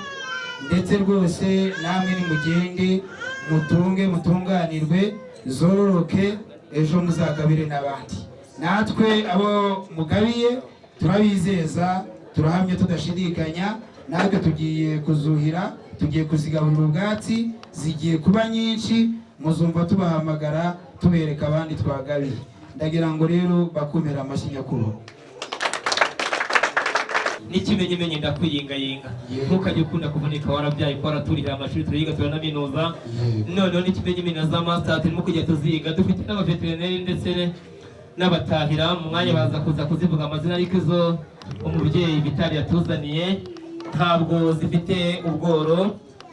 Ndetse rwose namwe nimugende mutunge, mutunganirwe, zororoke, ejo muzagabire n'abandi. Natwe abo mugabiye turabizeza, turahamye tudashidikanya, natwe tugiye kuzuhira tugiye kuzigaburira ubwatsi, zigiye kuba nyinshi, muzumva tubahamagara tubereka abandi twagabiye. Ndagira ngo rero bakumira amashyi nyakubahwa. n'ikimenyimenyi ndakwiyingayinga ntukajye ukunda kuvunika warabyaye ko waraturihira amashuri turiga turanaminuza noneho n'ikimenyimenyi na za master turimo kujya tuziga dufite n'abaveterineri ndetse n'abatahira mu mwanya baza kuza kuzivuga amazina ariko izo umubyeyi Vitali yatuzaniye ntabwo zifite ubworo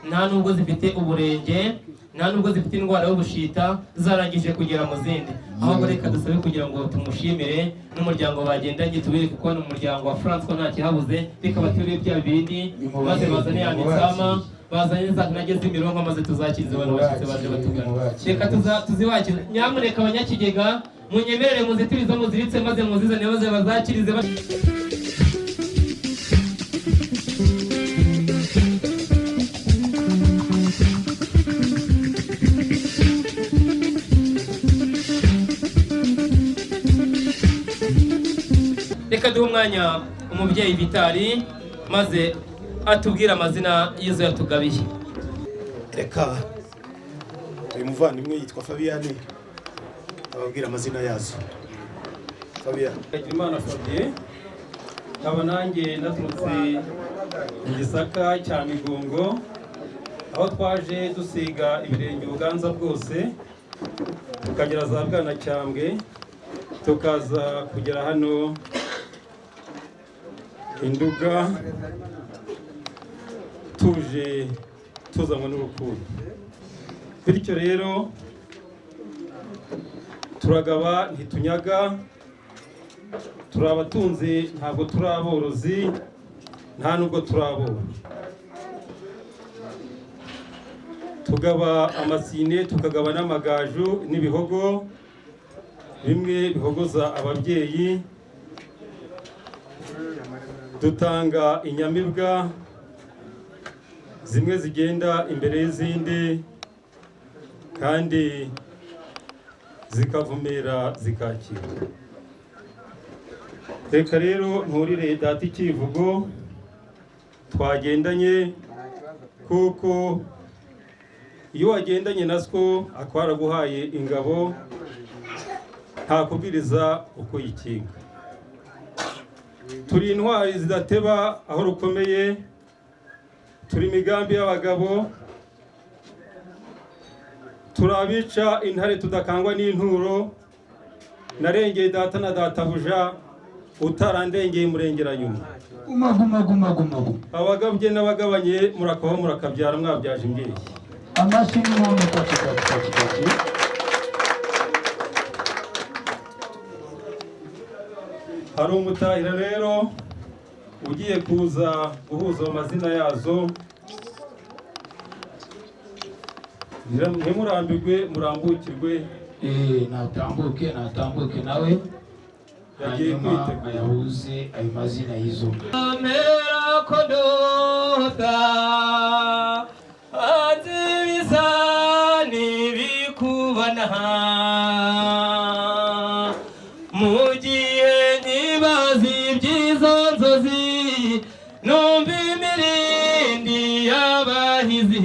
nta nubwo zifite uburenge nta nubwo zifite indwara y'ubushita zarangije kugera mu zindi ahubwo reka dusabe kugira ngo tumushimire n'umuryango bagendanye tubere kuko ni umuryango wa France ko nta kihabuze bikaba turi bya bindi maze bazane ya mitsama bazanye za nageze imirongo maze tuzakirize abantu bashyitse baje batugana reka tuziwakire nyamuneka abanyakigega munyemerere muzitirizo muziritse maze muzizane maze bazakirize reka duhe umwanya umubyeyi Vitali maze atubwire amazina y'izo yatugabiye. Reka uyu muvandimwe yitwa Fabiane ababwira amazina yazo. Fabiane Imana Fabien nkaba nanjye naturutse mu Gisaka cya Migongo aho twaje dusiga ibirenge ubuganza bwose tukagera za Bwanacyambwe tukaza kugera hano Induga tuje tuzanywe n'urukundo. Bityo rero turagaba ntitunyaga, turi abatunzi ntabwo turi aborozi, nta nubwo turi aboro. Tugaba amasine, tukagaba n'amagaju n'ibihogo, bimwe bihogoza ababyeyi, dutanga inyamibwa zimwe zigenda imbere y'izindi kandi zikavumera zikakira. Reka rero nturire data ikivugo twagendanye, kuko iyo wagendanye naswo akwara guhaye ingabo ntakubwiriza uko yikinga. Turi intwari zidateba aho rukomeye, turi imigambi y'abagabo, turabica intare tudakangwa n'inturo, narengeye data na databuja utarandengeye murengera nyuma. Abagabye n'abagabanye murakabaho murakabyara mwabyaje imbyeyi. Amashyi n'umuntu kaki. Hari umutahira rero ugiye kuza guhuza amazina yazo, ntimurambirwe murambukirwe. Natambuke nawe yagiye kwitegura yahuze ayo mazina y'izo amera kodota azibisani bikubana mu gihe ntibazi iby'izo nzozi numva imirindi y'abahizi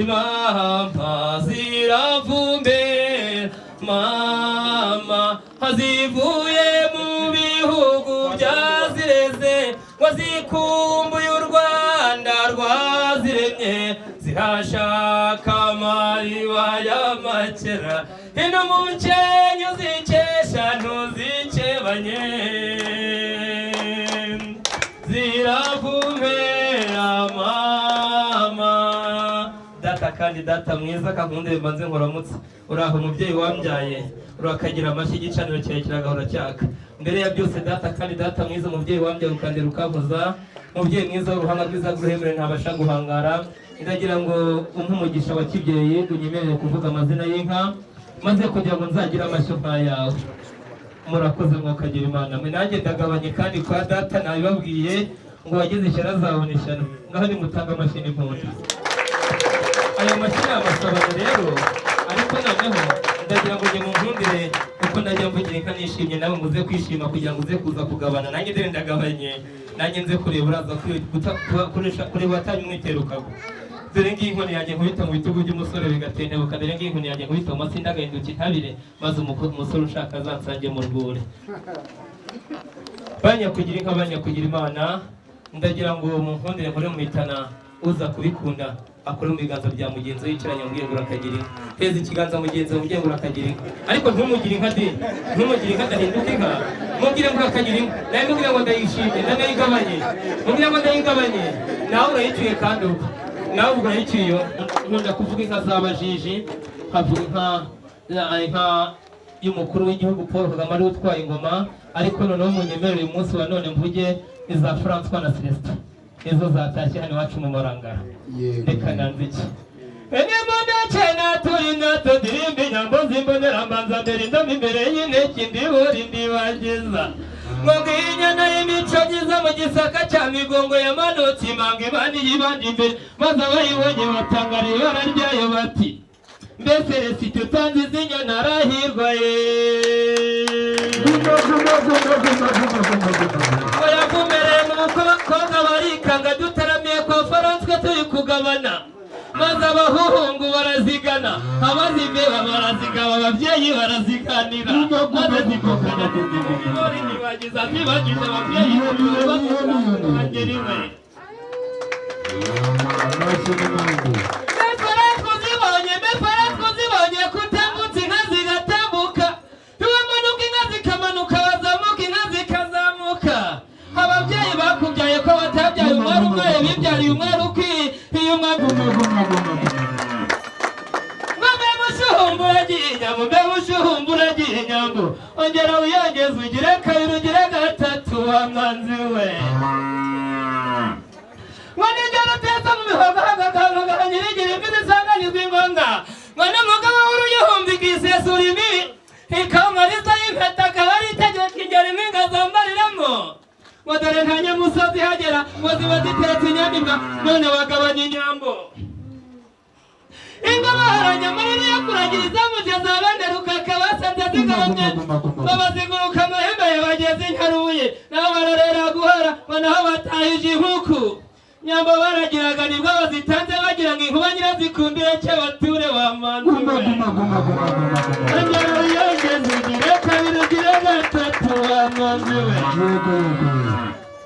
impampa ziravumbera mama hazivuye mu bihugu byazireze ngo zikumbuye u Rwanda rwaziremye zihashaka amariba y'amakera ino mu nkenyo zikesha ntuzikebanye ziravumera mama data kandi data mwiza kakundire mbanze nkoramutse uraho umubyeyi wambyaye urakagira amashyi igicaniro cyawe kiragahora cyaka mbere ya byose data kandi data mwiza umubyeyi wambyaye ukandira ukavuza umubyeyi mwiza w'uruhanga rwiza rw'uruhemure ntabasha guhangara ndagira ngo umpe umugisha wa kibyeyi unyemerere kuvuga amazina y'inka maze kugira ngo nzagire amashyo yawe murakoze mwakagira Imana mwe nanjye ndagabanye kandi kwa data nabibabwiye ngo wageze ishyara azabona ishyano ngaho nimutanga amashyi n'impundu ayo mashyi ni amasabane rero ariko noneho ndagira ngo njye munkundire kuko ndajya mvugira inka nishimye nawe muze kwishima kugira ngo uze kuza kugabana nanjye ndagabanye nanjye nze kureba uraza kureba atari umwiterukago dore ngiyi inkoni yanjye nkubita mu bitugu by'umusore bigatendebuka dore ngiyi inkoni yanjye nkubita mu matsinda agahinduka intabire maze umusore ushaka azansange mu rwuri banyakugira inka banyakugira imana ndagira ngo munkundire nkore muhitana uza kubikunda akore mu biganza bya mugenzi we yicaranye mugengura akagira inka heza ikiganza mugenzi we mugengura akagira inka ariko ntumugire inka de ntumugire inka adahinduka inka mubwire ngo akagira inka nawe mubwire ngo ndayishimye ndanayigabanye mubwire ngo ndayigabanye nawe urayiciye kandi ubwo nawe ubwo urayiciye iyo nkunda kuvuga inka z'abajiji havuga inka y'umukuru w'igihugu Paul Kagame ari utwaye ingoma ariko noneho munyemerere uyu munsi wa none mvuge iza François na Celestin izo zatashye hano iwacu mu Marangara reka nanze iki Enyamanda chena turinda tudirimbi nyambo zimbonera manza mbere ndomi imbere y'inteki ndiburi ndibageza Mwaginya na imico myiza mu gisaka cya migongo yamanutse imanga ibandi yibandi imbere maze abayibonye batangara ibara ryayo bati mbese si tutanze izinyana arahirwa ye Oyavumereye mu mukobwa barikanga dutaramiye kwa François turi kugabana maze abahuhungu barazigana abazimeba barazigaba ababyeyi baraziganira maze zivukana tuzibigori ntibagiza zibagize ababyeyi bagera iwe mefara kutambutse inka zigatambuka tubamanuka inka zikamanuka bazamuka inka zikazamuka ababyeyi bakubyaye ko batabyaye umwari umwe bibyariye umwari ukwiye umwari mushuhumburagiye nyambo ongera wiyongeze ugire kabiri ugire gatatu wa mwanzi we ngo nigera uteza mu mihogo hagakanga nyirigire imbizi isanganizwa ingonga ngo n'umugabo w'uruyihumbi ikisesura imibi ikamariza y'impeta akaba ari itegeko ingero impinga zambariramo ngo dore nta nyamusozi ihagera ngo ziba ziteretse inyamibwa none bagabanya inyambo ingabo haranyamarira yo kuragiriza mugeza abanderuka akabasanze zigabanye babaziguruka amahembe bageze inkaruye nabo barorera guhara ngo naho batahije inkuku nyambo baragiraga nibwo bazitanze bagira ngo inkuba nyirazikundire cyo bature wa manzi we ongera wiyongeze ugire kabiri ugire gatatu wa manzi we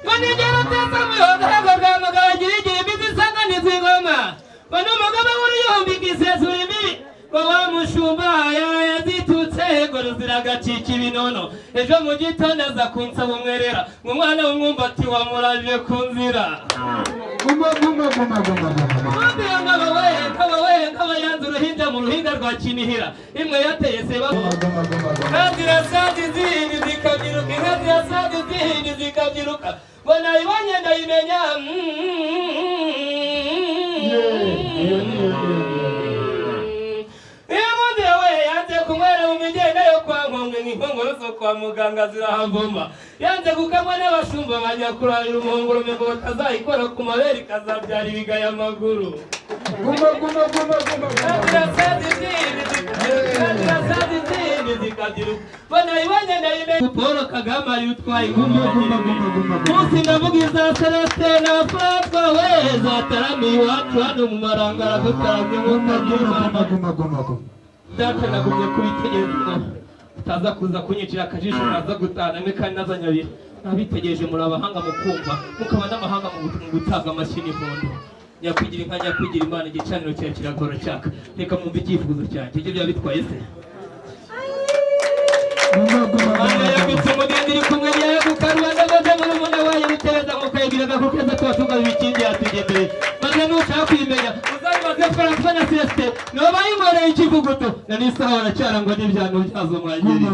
ngo nigera uteza muyoga hagagamaga bagira igihe imizi isanganizwa ingoma ngo n'umugabo w'uruyumbi ikisesura imibi ngo wa mushumba yazitutse ngo ruziragacika ibinono ejo mu gitondo aza kunsaba umwerera ngo umwana w'umwumbati wamuraje ku nzira nkaba yanze uruhinja mu ruhinga rwa Kinihira imwe yateye seba inka zirasaza izindi zikabyiruka inka zirasaza izindi zikabyiruka ngo nayibonye ndayimenya iyo mundi we yanze kunywera mu migenda yo kwa Nkombe nk'inkongoro zo kwa muganga zirahavoma yanze gukamwa n'abashumba bajya kurahira umuhungurume ngo batazayikora ku mabere ikazabyara ibigaya amaguru banayibonye ndayimenya Paul Kagame ari utwaye munsi ndavuga iza Celestin na François we zataramiye iwacu hano mu Marangara dutaramye data nagumye kubitegereza utaza kuza kunyicira akajisho naza gutana kandi nazanyabira nabitegereje muri abahanga mu kumva mukaba n'amahanga mu gutanga amashyi n'impundu nyakwigira inka nyakwigira imana igicaniro cyawe kiragora cyaka reka mwumve icyifuzo cyanjye ibyo byaba bitwaye se yabitse umugenzi iri kumwe yaguka Rwanda maze murumuna wayo bitereza mukayibwiraga ko keza tuba tugabe ibikindi yatugendeye maze nushaka kuyimenya uzabibaze François na Celestin nibo bayimoreye ikivuguto na n'isaha baracyarangwa n'ibyano byazo mwagiriye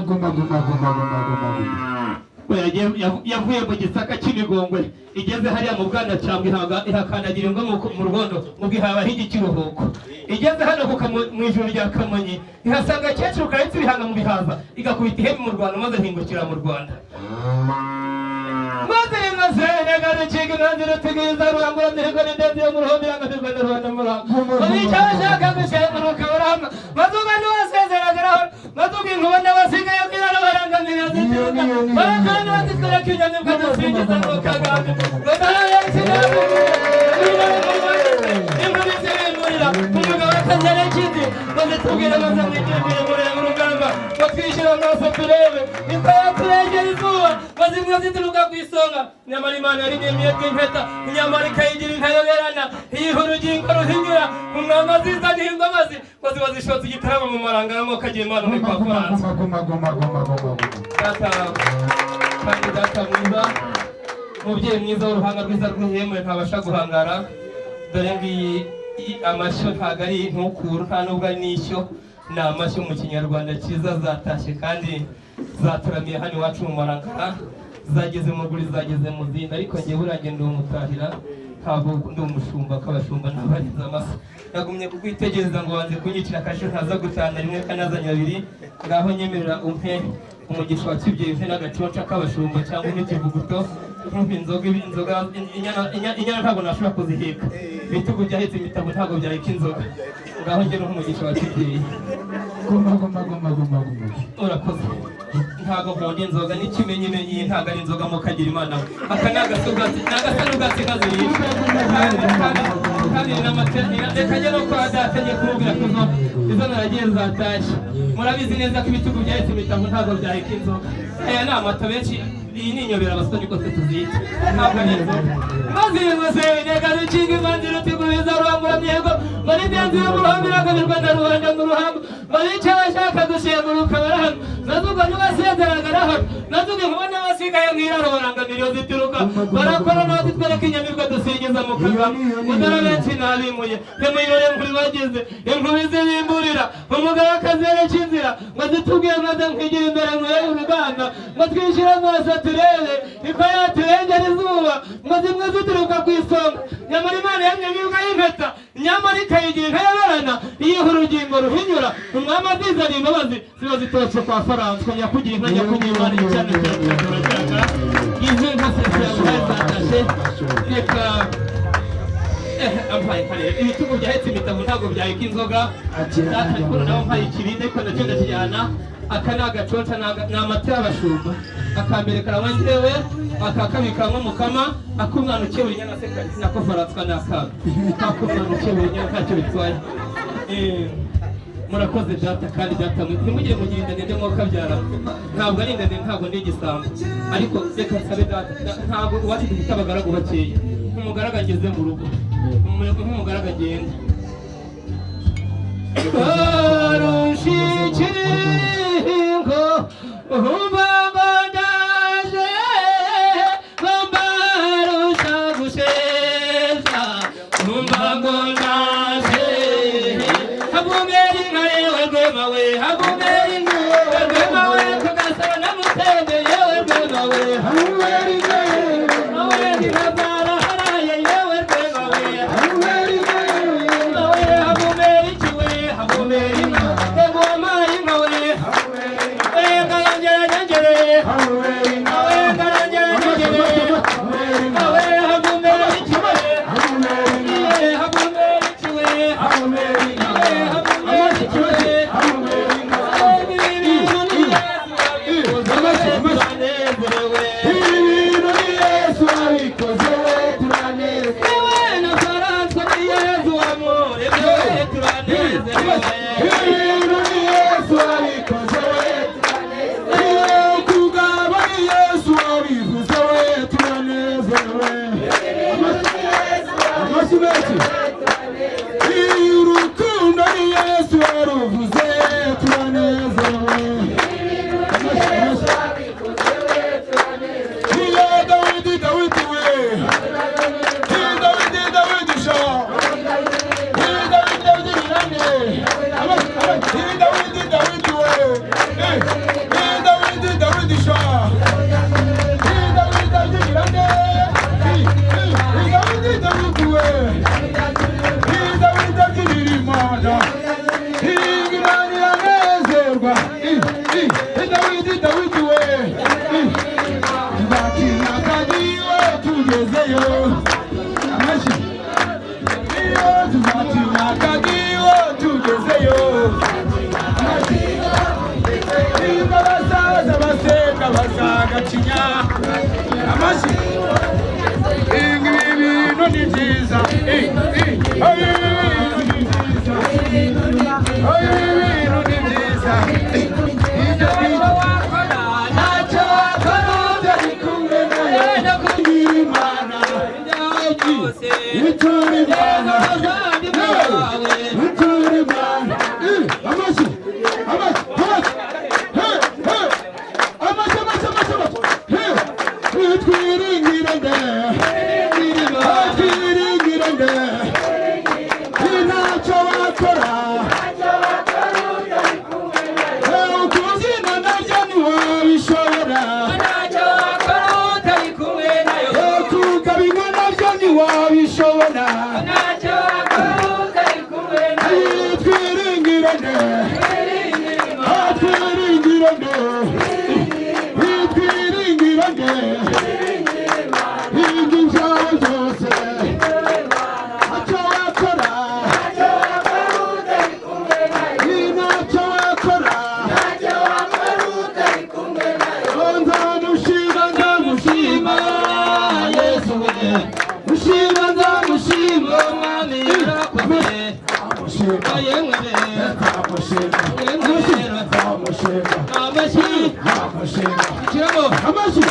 yavuye mu gisaka cy'imigongwe igeze hariya mu Bwanacyambwe ihakandagira ingwa mu Rwondo mu gihabaho ikiruhuko igeze hano mu ijuru rya Kamonyi ihasanga Kecuru kahitse ibihanga mu bihaza igakubita ihembe mu Rwanda maze hingukira mu Rwanda maze negana kiga nanzira tegereza rurangura ndirego n'indezi yo mu ruhombi rangatirwa na Rwanda murango ubicyashaka gushenguruka barama maze ugana wasezeragaraho maze uginkuba n'abasigaye kwirana barangamira zituruka barakandi bazitwereka turagira nibwo dusingiza ngo kagame inkuru zibimurira umugabo akazana ikindi maze tubwire maze mwigendere mureba mu rugamba ngo twishyire amaso turebe ikaba turengera izuba maze imwe zituruka ku isonga nyamara imana yari nemeye rw'impeta nyamara ikayigira intayoberana iyiha urugingo ruhinyura umwami azizaniye imbabazi ngo ziba zishotse igitaramo mu marangaramo kagiye imana muri kwa Faransa data kandi data mwiza umubyeyi mwiza w'uruhanga rwiza rw'ihemwe ntabasha guhangara dore ngiyi amashyo ntabwo ari intukuru nta nubwo ari n'ishyo ni amashyo mu kinyarwanda cyiza zatashye kandi zaturamiye hano iwacu mu marangara zageze mu rwuri zageze mu zindi ariko njye burangiye ndi umutahira ntabwo ndi umushumba k'abashumba ntabarinze amasa nagumye kugwitegereza ngo wanze kunyicira akasho ntaza gutana rimwe kanazanye abiri ngaho nyemerera umpe umugisha wa kibyeyi umpe n'agacoca k'abashumba cyangwa n'ikivuguto nkumva inzoga inyana ntabwo nashobora kuziheka ibitugu byahetse imitabo ntabwo byaheka inzoga ngaho ngera nk'umugisha wa kibyeyi urakoze ntabwo nkunda inzoga n'ikimenyimenyi ntabwo ari inzoga mukagira imana aka ni agasa n'ubwatsi kazirisha kandi reka njye no kwa data njye kumubwira ko izo naragiye zatashye murabizi neza ko ibitugu byahetse imitabo ntabwo byaheka inzoga aya ni amata benshi iyi ni inyobera abasoni kose tuzita ntabwo ari inzoga maze ingose intega zikinga imanzira utiguriza rurangura myego muri byanze yo mu ruhame iraganirwa na rubanda mu ruhango muri icyo abashaka gushenguruka barahano nazuga n'ubasezeraga arahano nazuga inkuba n'abasigaye mwiraro barangamira iyo zituruka barakora nawe titwereka inyamibwa dusingiza mu kagame mudara benshi nabimuye hemuyirore nkuri bagize inkubi zibimburira umugabo akazereka inzira ngo zitubwiye maze nkigira imbere nkwiye uruganda ngo twishyire amaso turebe niko yaturengera izuba ngo zimwe zituruka ku isonga nyamara imana yamye imyuga y'impeta nyamara ikayigira intayoberana iyiha urugingo ruhinyura umwami azizaniye imbabazi ziba zitotse kwa Faransa nyakugira inka nyakugira imana icyane cyane izi nka sesiyagwaye zatashe reka ampaye kare ibitugu byahetse imitabo ntabwo byaheka inzoga ariko nawe mpaye ikibindi ariko nacyo ndakijyana aka ni agacoca ni amata y'abashumba akambere karanywa njyewe akakabika nk'umukama akumwana ukebura inyana se nako Faranswa ni akaga akumwana ukebura inyana ntacyo bitwaye murakoze data kandi data ntimugire mugire indende mwokabyara ntabwo ari indende ntabwo ndi igisambo ariko reka nsabe data ntabwo iwacu dufite abagaragu bakeya nk'umugaragu ageze mu rugo nk'umugaragu agenda arushikingo umva ngo ndaje mbarusha gushesha umva ngo ndaje habumeri nka yewe rwema we habumeri nka yewe rwema we kugasaba namutembe yewe rwema we habumeri nka yewe nkazara haraye yewe rwema we habumeri nka yewe habumeri kiwe habumeri nka egomari nka we ngayongera nyongere ngayongera nyongere awe habumeri kiwe habumeri kiwe habumeri urukundo ni Yesu waruvuze turanezerewe iyo Dawidi we Dawidi sha Dawidi nirane Dawidi we Dawidi sha Dawidi nirane Dawidi we Dawidi we tuzakina kagiwe tugezeyo amashi iyo tuzakina kagiwe tugezeyo nde twiringire nde twiringire nde ingingo zose ntacyo wakora ntacyo wakora nzamushima nzamushima Yesu we mushima nzamushima mwami yarakoze amushima yemwe amushima amushima amushima kiramo amashi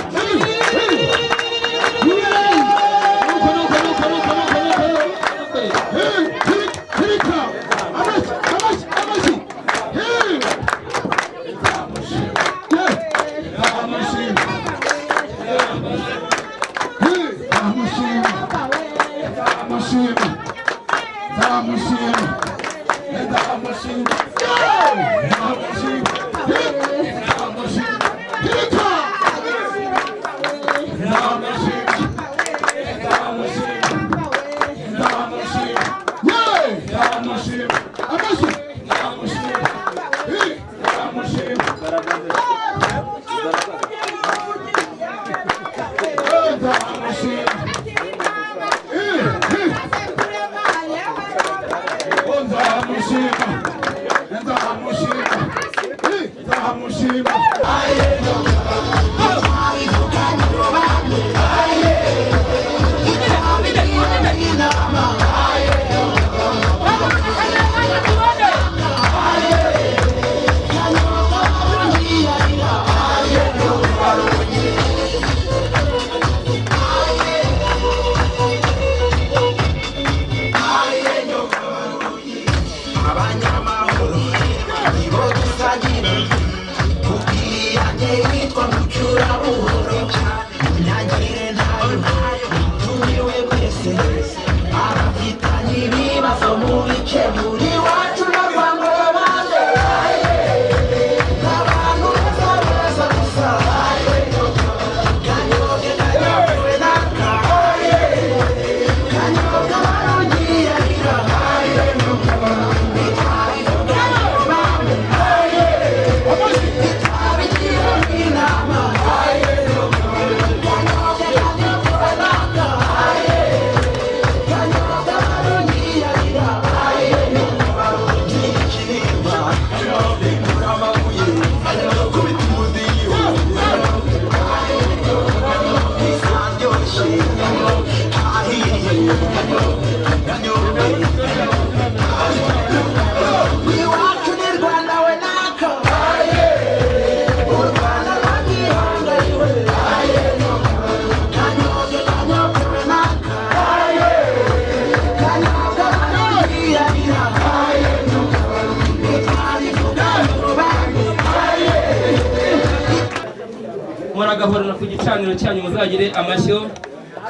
muragahorana ku gicaniro cyanyu muzagire amashyo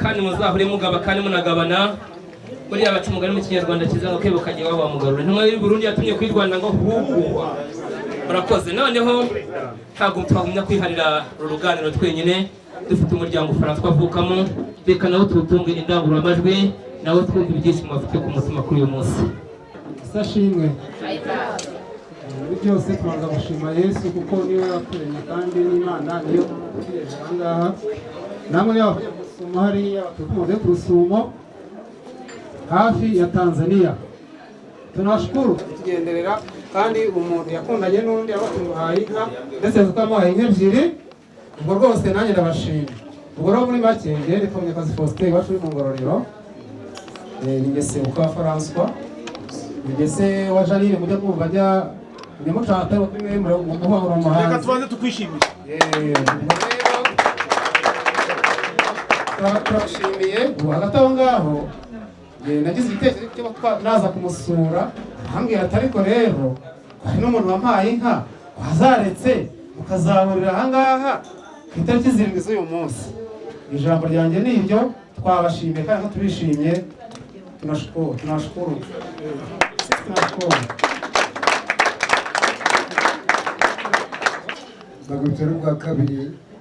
kandi muzahure mugaba kandi munagabana buriya baca umugani mu kinyarwanda kiza ngo kebo kajya waba mugarura intumwa y'u Burundi yatumye ku Rwanda ngo hugwa murakoze noneho ntabwo twagumya kwiharira uruganiro twenyine dufite umuryango François avukamo reka nawo tutunge indangururamajwi nawo twumva ibyishimo bafite ku mutima kuri uyu munsi sashimwe byose tubanza gushima Yesu kuko niwe yaturemye kandi n'Imana niyo tugejeje aha ngaha namwe niba gusuma hariya tuvuze ku Rusumo hafi ya Tanzania tunashukuru tugenderera kandi umuntu yakundanye n'undi abatunguhaye inka ndetse tukamuhaye inka ebyiri ubwo rwose nanjye ndabashima ubwo rero muri make ngende Komyakazi Faustin iwacu mu Ngororero ngese uko François ngese wa Janine mujya kumva ajya nimucata bakimwe mu guhahura umuhanda reka tubanze tukwishimira turashimiye hagati aho ngaho nagize igitekerezo cyo naza kumusura ahambwira ati ariko rero hari n'umuntu wampaye inka wazaretse mukazahurira aha ngaha ku itariki 7 z'uyu munsi ijambo ryanjye ni iryo twabashimiye kandi turishimye tunashukuru bagutse n'ubwa kabiri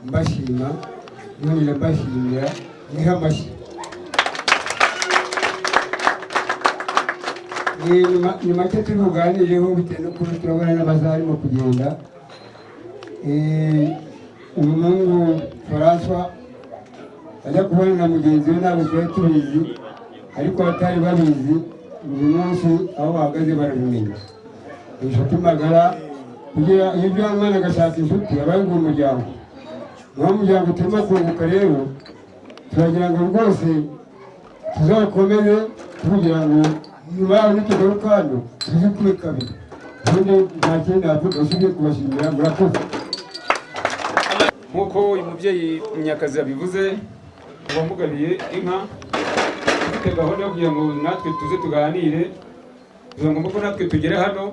mbashima none mbashimira niha amashyi ni make turi buganireho bitewe n'ukuntu turabona n'abazarimo kugenda. Umuhungu François ajya kubona na mugenzi we ntabwo twari tubizi, ariko batari babizi uyu munsi aho bahagaze barabimenya. Inshuti magara kugira iyo ibyo umwana agashaka inshuti aba ari umuryango. Uwo muryango turimo kunguka rero turagira ngo rwose tuzakomeze kugira ngo nyuma yaho nitugaruka hano tuzi kuri kabiri. Ubundi nta kindi navuga usibye kubashimira, murakoze. Nk'uko uyu mubyeyi Munyakazi yabivuze, uwamugabiye inka ufite gahunda yo kugira ngo natwe tuze tuganire, biba ngombwa ko natwe tugere hano.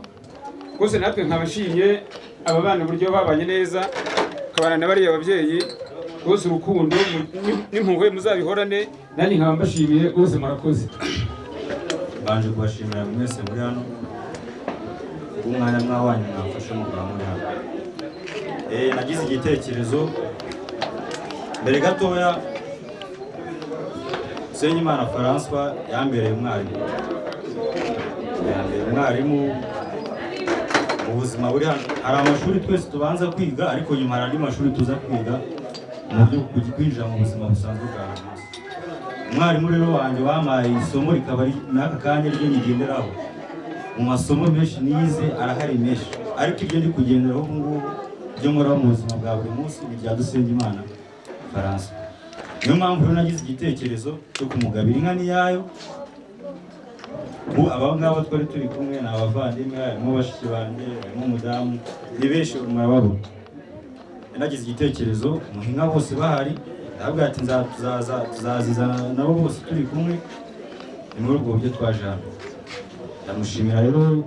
Rwose natwe nkabashimye aba bana uburyo babanye neza, kabana na bariya babyeyi, rwose urukundo n'impuhwe muzabihorane, nanjye nkaba mbashimiye rwose, murakoze. Banje kubashimira mwese muri hano umwanya mwawanye mwafashe mu muri hano. Nagize igitekerezo mbere gatoya, Senyimana François yambereye umwarimu mu buzima buri hano. Hari amashuri twese tubanza kwiga, ariko nyuma hari andi mashuri tuza kwiga mu byo kwinjira mu buzima busanzwe bwa buri munsi. Umwarimu rero wanjye wampaye isomo rikaba ari n'aka kanya ryo nyigenderaho. Mu masomo menshi nize arahari menshi, ariko ibyo ndi kugenderaho ubu ngubu byo nkora mu buzima bwa buri munsi ni bya Dusengimana François. Niyo mpamvu rero nagize igitekerezo cyo kumugabira inka niyayo. Aba ngabo twari turi kumwe ni abavandimwe, harimo bashiki banjye, harimo umudamu, ni benshi murababona. Nagize igitekerezo muhinga bose bahari, ndavuga ati tuzazizana nabo bose turi kumwe. Ni muri ubwo buryo twaje hano. Ndamushimira rero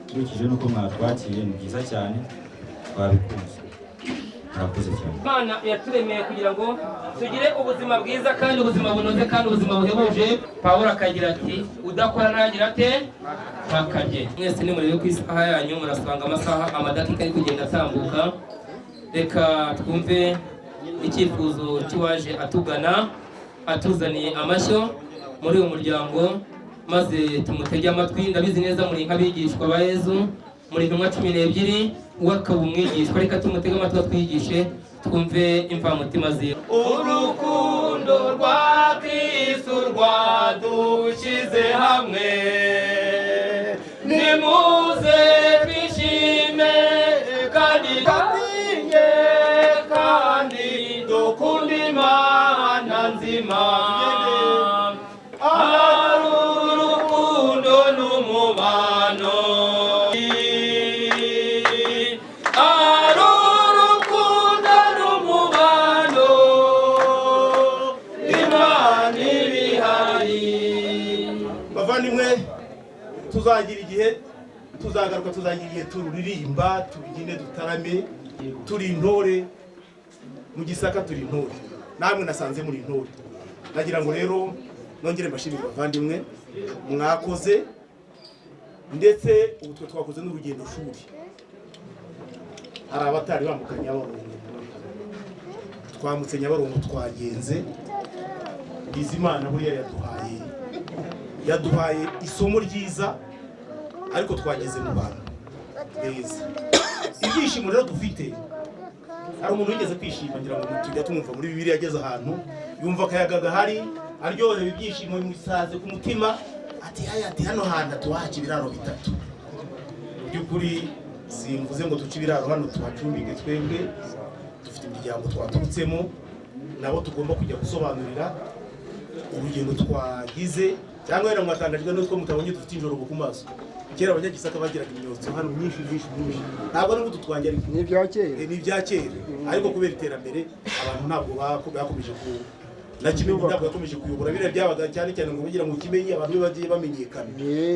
turikije nuko mwatwakiriye, ni byiza cyane, twabikunze. Imana yaturemeye kugira ngo tugire ubuzima bwiza kandi ubuzima bunoze kandi ubuzima buhebuje. Pawulo akagira ati udakora ntagira ate ntakarye. Mwese nimurebe ku isaha yanyu murasanga amasaha amadakika ari kugenda atambuka. Reka twumve icyifuzo cy'uwaje atugana atuzaniye amashyo muri uyu muryango, maze tumutege amatwi. Ndabizi neza muri nk'abigishwa ba Yezu, muri intumwa 12 wakaba umwigishwa. Reka tumutege amatwi atwigishe, twumve imvamutima ziwe. Urukundo rwa Kristo rwadushyize hamwe, nimuze twishime kandi dukunda Imana nzima. Ari urukundo n'umubano, tuzagira igihe tuzagaruka, tuzagira igihe turirimba, tubyine, dutarame, turi intore mu Gisaka, turi intore. Namwe nasanze muri intore. Nagira ngo rero nongere mbashimire bavandimwe, mwakoze. Ndetse ubu twe twakoze n'urugendo shuri. Hari abatari bambukanye Nyabarongo, twamutse Nyabarongo twagenze. Bizimana buriya yaduhaye isomo ryiza, ariko twageze mu bantu beza. Ibyishimo rero dufite, hari umuntu wigeze kwishima, ngira ngo tujya tumwumva muri Bibiliya, ageze ahantu yumva akayaga gahari, aryohewe, ibyishimo bimusaze ku mutima, ati hano hantu tuhaca ibiraro 3. By'ukuri simvuze ngo tuce ibiraro hano tuhacumbike, twebwe dufite imiryango twaturutsemo, nabo tugomba kujya gusobanurira urugendo twagize. Cyangwa rero mwatangajwe n'uko mutabonye dufite injoro ku maso. Kera abanyagisaka bagiraga imyotso hano myinshi. Ntabwo ari ututwange, ariko ni ibya kera. Ariko kubera iterambere abantu ntabwo bakomeje ku nakimenye, ntabwo yakomeje kuyobora. Biriya byabaga cyane cyane ngo kugira ngo kimenye abantu bagiye bamenyekana.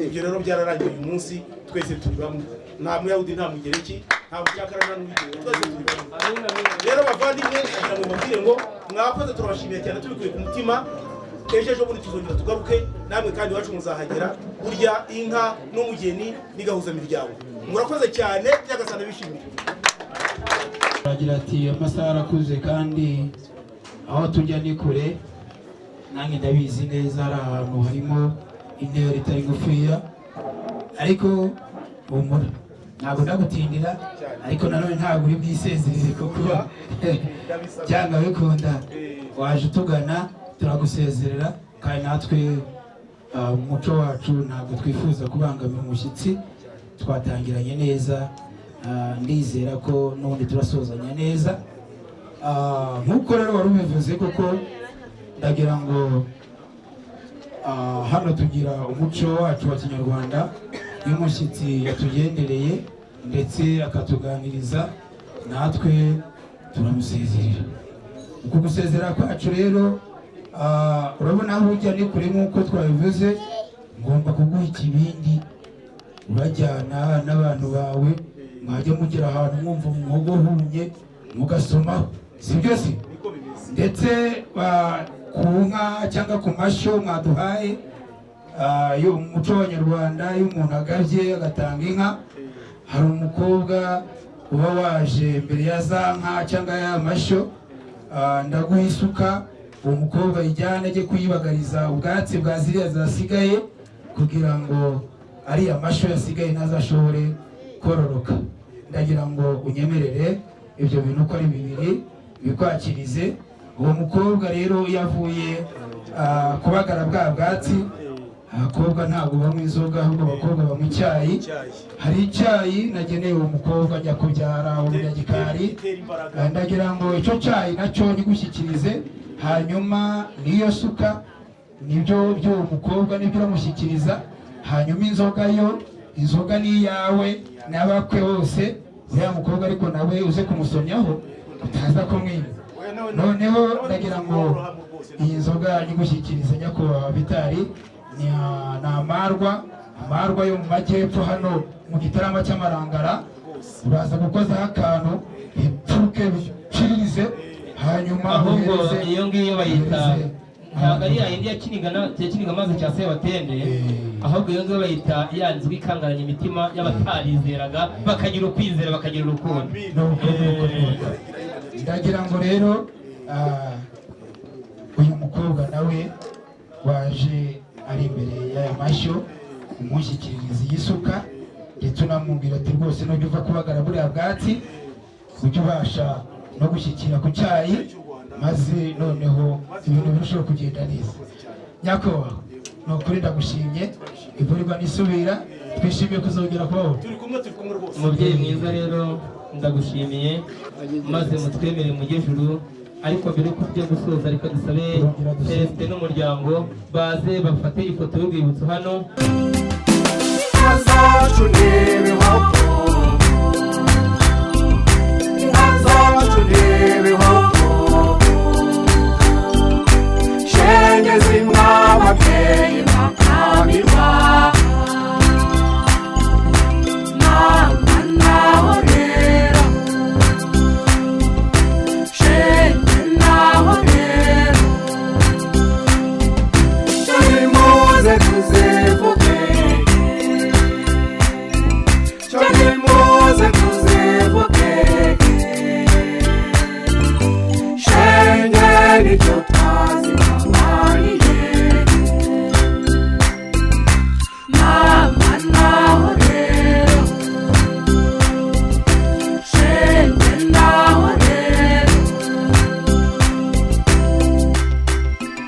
Ibyo rero byararangiye uyu munsi, twese turi bamwe. Nta Muyahudi, nta Mugereki, nta Mucyakara, nta n'Umwigero, twese turi bamwe. Rero bavandimwe, kugira ngo mbabwire ngo mwakoze, turabashimiye cyane tubikuye ku mutima. Ejo bundi tuzongera tugaruke, namwe kandi iwacu muzahagera. Burya inka n'umugeni nigahuza imiryango. Murakoze cyane, byagasana bishimire. Agira ati amasaha arakuze kandi aho tujya ni kure. Nange ndabizi neza, ari ahantu harimo intero itari ngufiya ariko humura ntabwo ndagutindira ariko nanone ntabwo uri bwisezerere kuko cyangwa bikunda waje utugana turagusezerera kandi natwe umuco wacu ntabwo twifuza kubangamira umushyitsi twatangiranye neza ndizera ko n'ubundi turasozanya neza nk'uko rero wari ubivuze kuko ndagira ngo hano tugira umuco wacu wa kinyarwanda iyo umushyitsi yatugendereye ndetse akatuganiriza natwe turamusezerera uku gusezera kwacu rero urabona aho ujya ni kure nk'uko twabivuze ngomba kuguha ikibindi urajyana n'abantu bawe mwajya mugera ahantu mwumva mu muhogo humye mugasomaho sibyo se ndetse ku nka cyangwa ku mashyo mwaduhaye yo umuco w'abanyarwanda iyo umuntu agabye agatanga inka hari umukobwa uba waje mbere ya za nka cyangwa ya mashyo ndaguha isuka uwo mukobwa yijyana ajye kuyibagariza ubwatsi bwa ziriya zasigaye kugira ngo ariya mashyo yasigaye ntazashobore kororoka ndagira ngo unyemerere ibyo bintu uko ari bibiri bikwakirize uwo mukobwa rero iyo avuye kubagara bwa bwatsi abakobwa ntabwo banywa inzoga ahubwo abakobwa banywa icyayi hari icyayi nageneye uwo mukobwa ajya kubyara umunyagikari ndagira ngo icyo cyayi nacyo nyigushyikirize hanyuma niyo suka nibyo by'uwo mukobwa nibyo uramushyikiriza hanyuma inzoga ni iyawe n'abakwe bose uriya mukobwa ariko nawe uze kumusomyaho utaza kumwima noneho ndagira ngo iyi nzoga nyigushyikiriza nyakubahwa Vitali ni amarwa yo mu majyepfo hano mu gitarama cy'amarangara uraza gukozaho akantu ipfuke bicirize hanyuma ahubwo iyo ngiyo bayita ntabwo ari yayindi yakiniga amazi cya Sebatende ahubwo iyo ngiyo bayita ya nzu ikangaranya imitima y'abatarizeraga bakagira ukwizera bakagira urukundo ndagira ngo rero uyu mukobwa nawe waje ari imbere y'aya mashyo umushyikiriza iyi suka ndetse unamubwira ati rwose nujya uva kubagara buriya bwatsi ujye ubasha no gushyikira ku cyayi maze noneho ibintu birushaho kugenda neza nyakubahwa ni ukuri ndagushimye ivurirwa n'isubira twishimiye kuzongera kubaho umubyeyi mwiza rero ndagushimiye maze mutwemere mujyejuru ariko mbere yuko tujya gusoza reka dusabe Celestin n'umuryango baze bafate ifoto y'urwibutso hano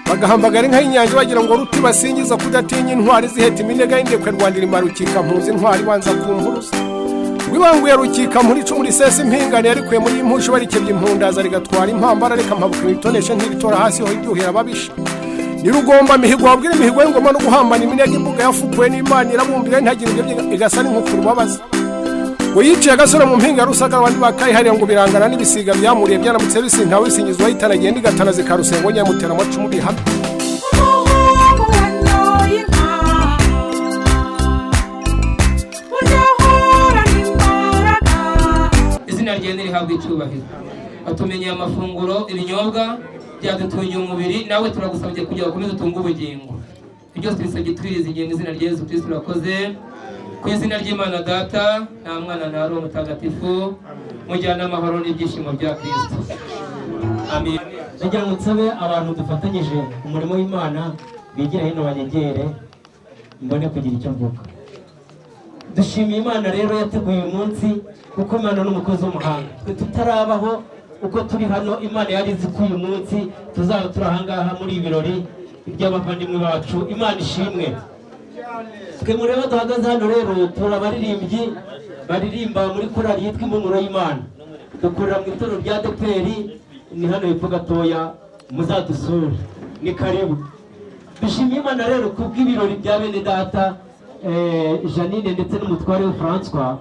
bagahambagara inka y'inyanja bagira ngo ruti basingiza kudatinya intwari ziheta iminega y'indekwe rwandira imarukika mpuzi intwari ibanza ku mpuruza rwibanguye rukika muri icumu risesa impingane yarikuye muri impushu barikebye impundaza rigatwara impambara reka mpabuka ibitoneshe ntiritora hasi ho ibyuhira ababisha ni rugomba mihigo wabwira imihigo y'ingoma no guhambana iminega imbuga yafukuwe n'Imana irabumbira ntagira ibyo igasa n'inkukuru babaza ngo yiciye agasura mu mpinga rusagara abandi bakayihariye ngo birangana n'ibisiga byamuriye byaramutse bisintawe bisingizwa yitanagenda igatana zikarusengo nyamutera amacumu bihamye izina rye rihabwa icyubahiro atumenyeye amafunguro ibinyobwa byadutungiye umubiri nawe turagusabye kugira ngo ukomeze utunge ubugingo ibyo tubisabye twirizingiye mu izina rya Yesu Kristo urakoze ku izina ry'Imana Data nta mwana na Roho Mutagatifu mujyana amahoro n'ibyishimo bya Kristo amen. Ndagira ngo nsabe abantu dufatanyije umurimo w'Imana bigira hino banyegere mbone kugira icyo mvuga. Dushimiye Imana rero yateguye uyu munsi kuko Imana n'umukozi w'umuhanga. Twe tutarabaho uko turi hano, Imana yari izi ko uyu munsi tuzaba turi ahangaha muri ibirori by'abavandimwe bacu. Imana ishimwe. Twe mureba duhagaze hano rero turabaririmbyi baririmba muri korali yitwa Impumuro y'Imana. Dukorera mu itorero rya Deperi, ni hano hepfo gatoya, muzadusure, ni karibu. Dushimiye Imana rero kubw'ibirori bya bene data Janine ndetse n'umutware we François.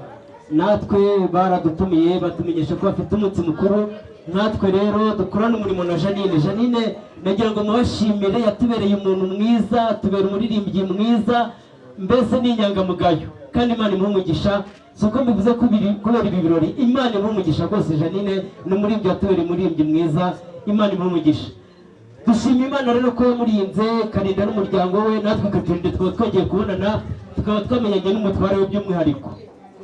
Natwe baradutumiye batumenyesha ko bafite umunsi mukuru. Natwe rero dukorana umurimo na Janine. Janine nagira ngo mubashimire, yatubereye umuntu mwiza, atubera umuririmbyi mwiza, mbese ni inyangamugayo, kandi Imana imuha umugisha. Soko mbivuze kubera ibi birori, Imana imuha umugisha rwose. Janine ni umuririmbyi watubereye umuririmbyi mwiza, Imana imuha umugisha. Dushimiye Imana rero ko yamurinze karinda n'umuryango we. Natwe katurinde twaba twagiye kubonana, tukaba twamenyanye n'umutware we by'umwihariko.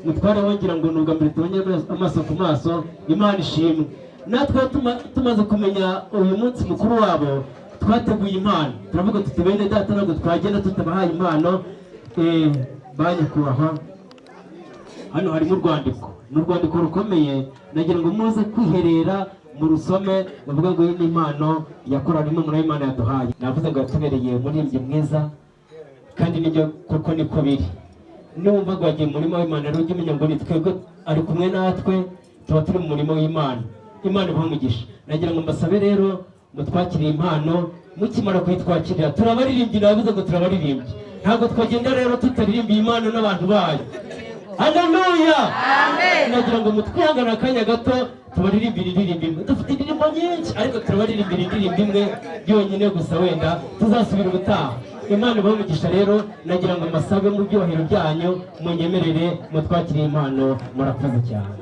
Umutware wongera ngo nubwa mbere tubonye amaso ku maso, Imana ishimwe. Natwe tumaze kumenya uyu munsi mukuru wabo, twateguye impano. Turavuga tuti bene data ntabwo twagenda tutabahaye impano. Banyakubahwa, hano harimo urwandiko, ni urwandiko rukomeye. Nagira ngo muze kwiherera mu rusome, bavuga ngo iyi ni impano yakorana Impumuro y'Imana yaduhaye. Navuze ngo yatubereye umuririmbyi mwiza, kandi nibyo kuko niko biri. Numva ngo wagiye mu murimo w'Imana rero ujye umenya ngo ni twebwe ari kumwe natwe, tuba turi mu murimo w'Imana. Imana ibahe umugisha. Nagira ngo mbasabe rero mutwakiriye impano. Mukimara kuyitwakirira, turabaririmbyi. Navuze ngo turabaririmbyi, ntabwo twagenda rero tutaririmbiye Imana n'abantu bayo. Haleluya, amen. Nagira ngo mutwihangane akanya gato tubaririmbire indirimbo imwe. Dufite indirimbo nyinshi ariko turabaririmbira indirimbo imwe yonyine gusa, wenda tuzasubira ubutaha. Imana ibahe umugisha rero. Nagira ngo mbasabe mu byubahiro byanyu munyemerere mutwakiriye impano. Murakoze cyane.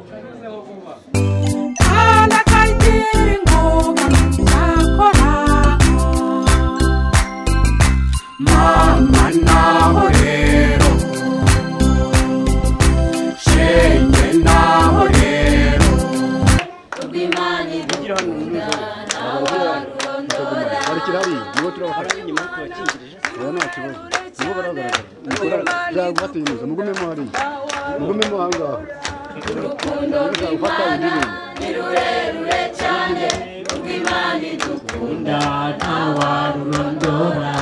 Mama naho rero, shenge naho rero, Ubw'Imana idukunda ntawarurondora. Barikirari nibo turabafara inyuma tubakingirije. Oya nta kibazo. Nibo baragaragara. Byagwatiriza mugumemo hari. Mugumemo hangaho. Urukundo rw'Imana ni rurerure cyane. Ubw'Imana idukunda ntawarurondora.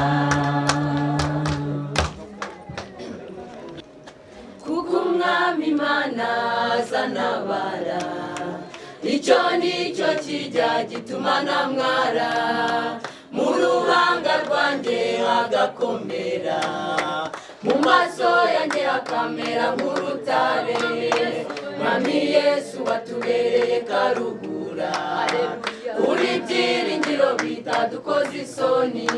kuko Umwami Imana azanabara, icyo nicyo kijya gituma namwara. Mu ruhanga rwanjye hagakomera, mu maso yanjye hakamera nk'urutare. Mwami Yesu watubereye karuhura, uri byiringiro bitadukoze isoni.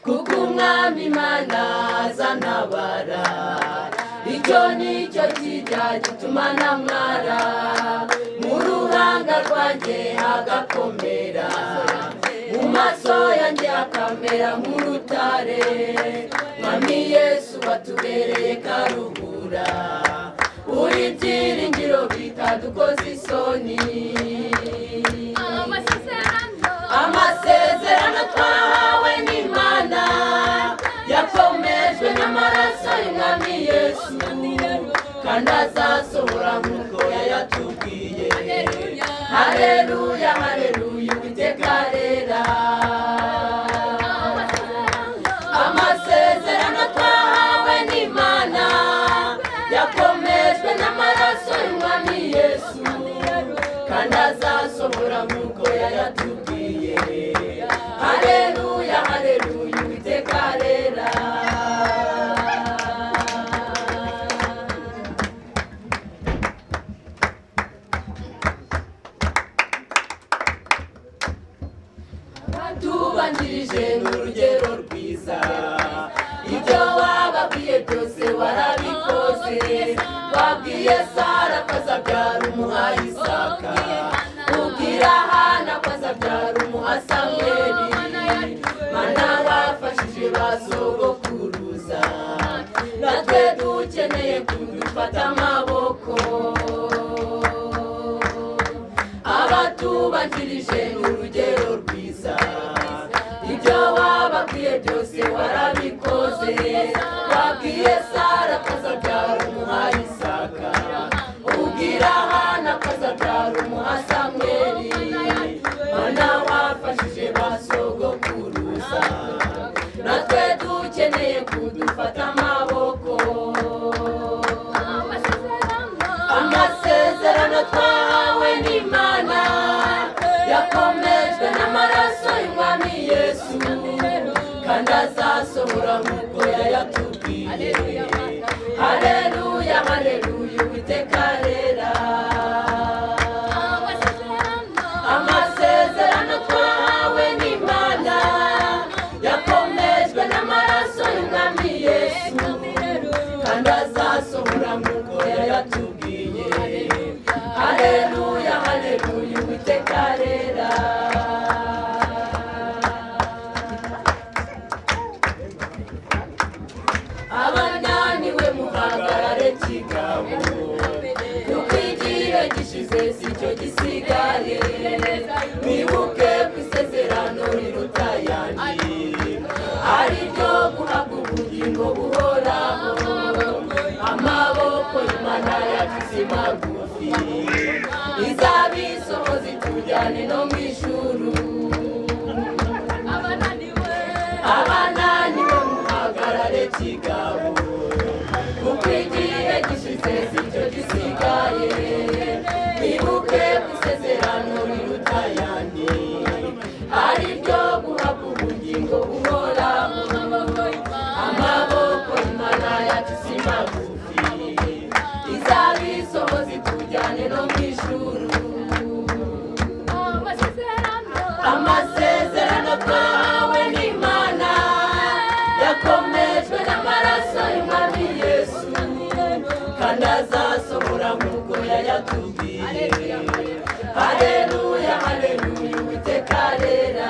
Kuko Umwami Imana azanabara, icyo nicyo kijya gituma namwara. Mu ruhanga rwanjye hagakomera, mu maso yanjye hakamera nk'urutare. Mwami Yesu watubereye karuhura, uri byiringiro bitadukoze isoni. Amasezerano twahawe n'Imana yakomejwe n'amaraso y'Umwami Yesu, kandi azasohora nk'uko yayatubwiye. Haleluya, haleluya, Uwiteka arera. Amasezerano twahawe n'Imana yakomejwe n'amaraso y'Umwami Yesu, kandi azasohora nk'uko yayatubwiye. Haleluya, haleluya, Uwiteka arera. Tubanjirije n'urugero rwiza, ibyo wababwiye byose warabikoze. Wabwiye Sara ko azabyara umuha Isaka, ubwira Hana ko azabyara umuha Samweli. Mana wafashije ba sogokuruza, natwe dukeneye kudufata amaboko. Abatubanjirije n'urugero rwiza, ibyo wababwiye byose warabikoze wabwiye Sara akazabyara umuha Isaka ubwira Hana akazabyara umuha Samweli Mana wafashije basogokuruza natwe dukeneye kudufata amaboko amasezerano twahawe n'Imana yakomejwe n'amaraso y'umwami Yesu kandi azasohora nk'uko yayatubwiye haleluya haleluya Uwiteka arera amasezerano twahawe n'Imana yakomejwe n'amaraso y'umwami Yesu kandi azasohora nk'uko yayatubwiye haleluya haleluya Uwiteka arera abananiwe muhagarare kigabo kuko igihe gishize sicyo gisigaye mwibuke ku isezerano riruta ayandi ari ryo guhabwa ubugingo buhoraho amaboko y'Imana yacu si magufi izabisohoza itujyane no mu ijuru abananiwe muhagarare kigabo kuko igihe gishize sicyo gisigaye mwibuke ku isezerano riruta ayandi ari ryo guhabwa ubugingo buhoraho amaboko y'Imana yacu si magufi izabisohoza itujyane no mu ijuru amasezerano twahawe n'Imana yakomejwe n'amaraso y'umwami Yesu kandi azasohora nk'uko yayatubwiye haleluya haleluya Uwiteka arera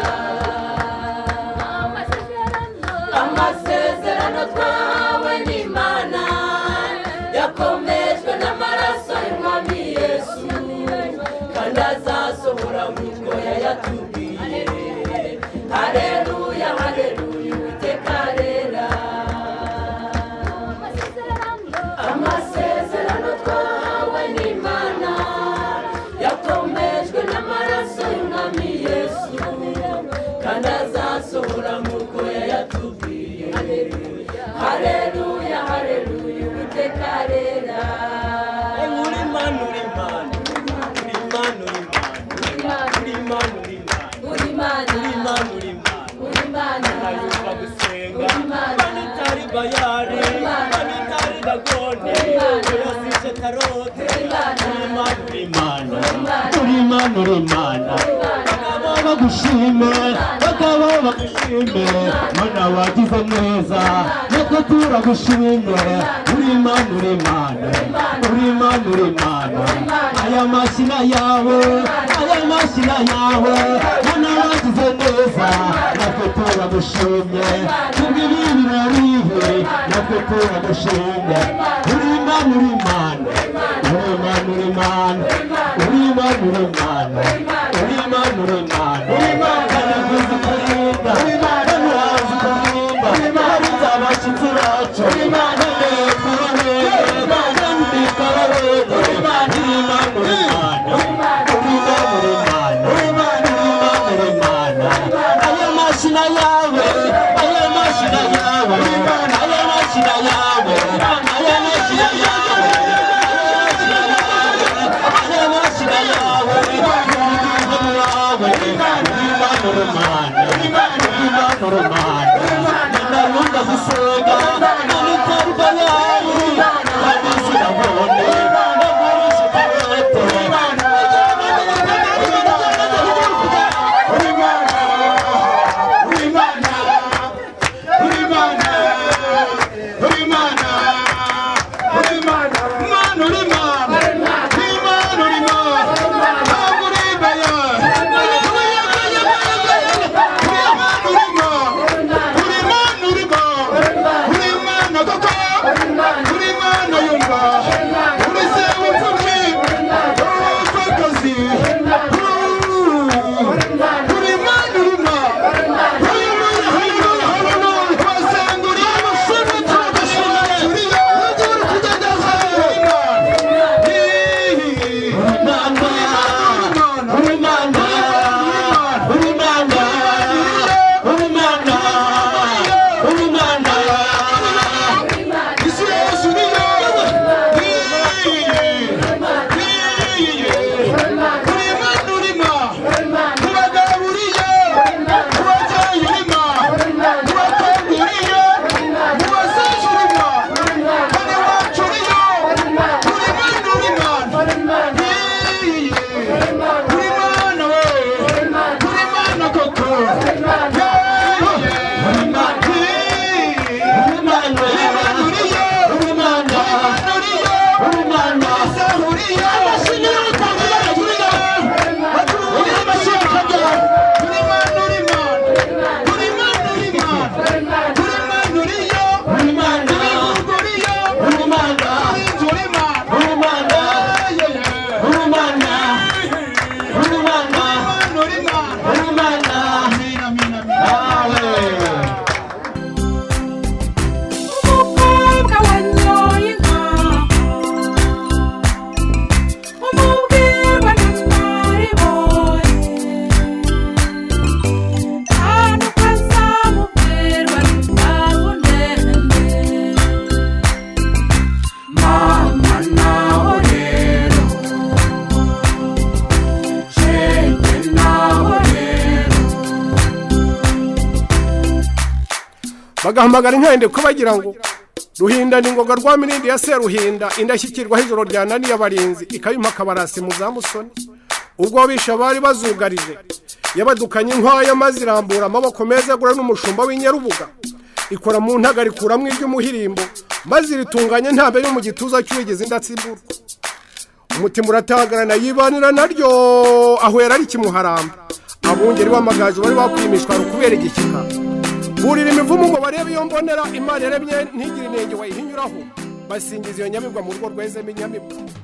amasezerano twahawe n'Imana yakomejwe n'amaraso y'umwami Yesu kandi azasohora nk'uko yayatubwiye haleluya haleluya Uwiteka arera amasezerano twahawe n'Imana yakomejwe n'amaraso y'umwami Yesu kandi azasohora nk'uko yayatubwiye haleluya haleluya Uwiteka arera uri Imana uri Imana uri Imana uri Imana uri Imana uri Imana uri Imana uri Imana uri Imana ayumva gusenga banitari bayari banitari dagone yosije tarote uri Imana uri Imana uri Imana uri Imana bagushime bakaba bagushime Mana wagize neza natwe turagushime uri Imana uri Imana uri Imana uri Imana aya mashina yawe Mana wagize neza natwe turagushime kubw'ibintu bibi natwe turagushime uri Imana uri Imana uri Imana uri Imana uri Imana uri Imana uri Imana uri Imana uri Imana naguze kurinda uri Imana nazi kurinda uri Imana nzabashyitsi bacu uri Imana nekurahe uri Imana ndikarahe uri Imana uri Imana uri Imana uri Imana uri Imana uri Imana uri Imana aya mashina yawe aya mashina yawe aya mashina yawe aya mashina yawe aya mashina yawe uri Imana bagahamagara inkende ko bagira ngo Ruhinda ni ngoga rwa Mirindi ya Seruhinda indashyikirwa hejuru ryananiye abarinzi ikabimaka barasi mu zamusoni ubwo bisha bari bazugarije yabadukanye inkwaya mazirambura amaboko meza gura n'umushumba w'Inyarubuga ikora mu ntagari kuramwe iby'umuhirimbo maziritunganye ntabe yo mu gituza cy'uwigeze indatsimbura umutima uratagarana yibanira naryo ahwera ari kimuharamba abungeri b'amagaju bari bakwimishwa kubera igikika burira imivumo ngo barebe iyo mbonera Imana yarebye ntigire inenge wayihinyuraho basingiza iyo nyamibwa mu rugo rwezemo inyamibwa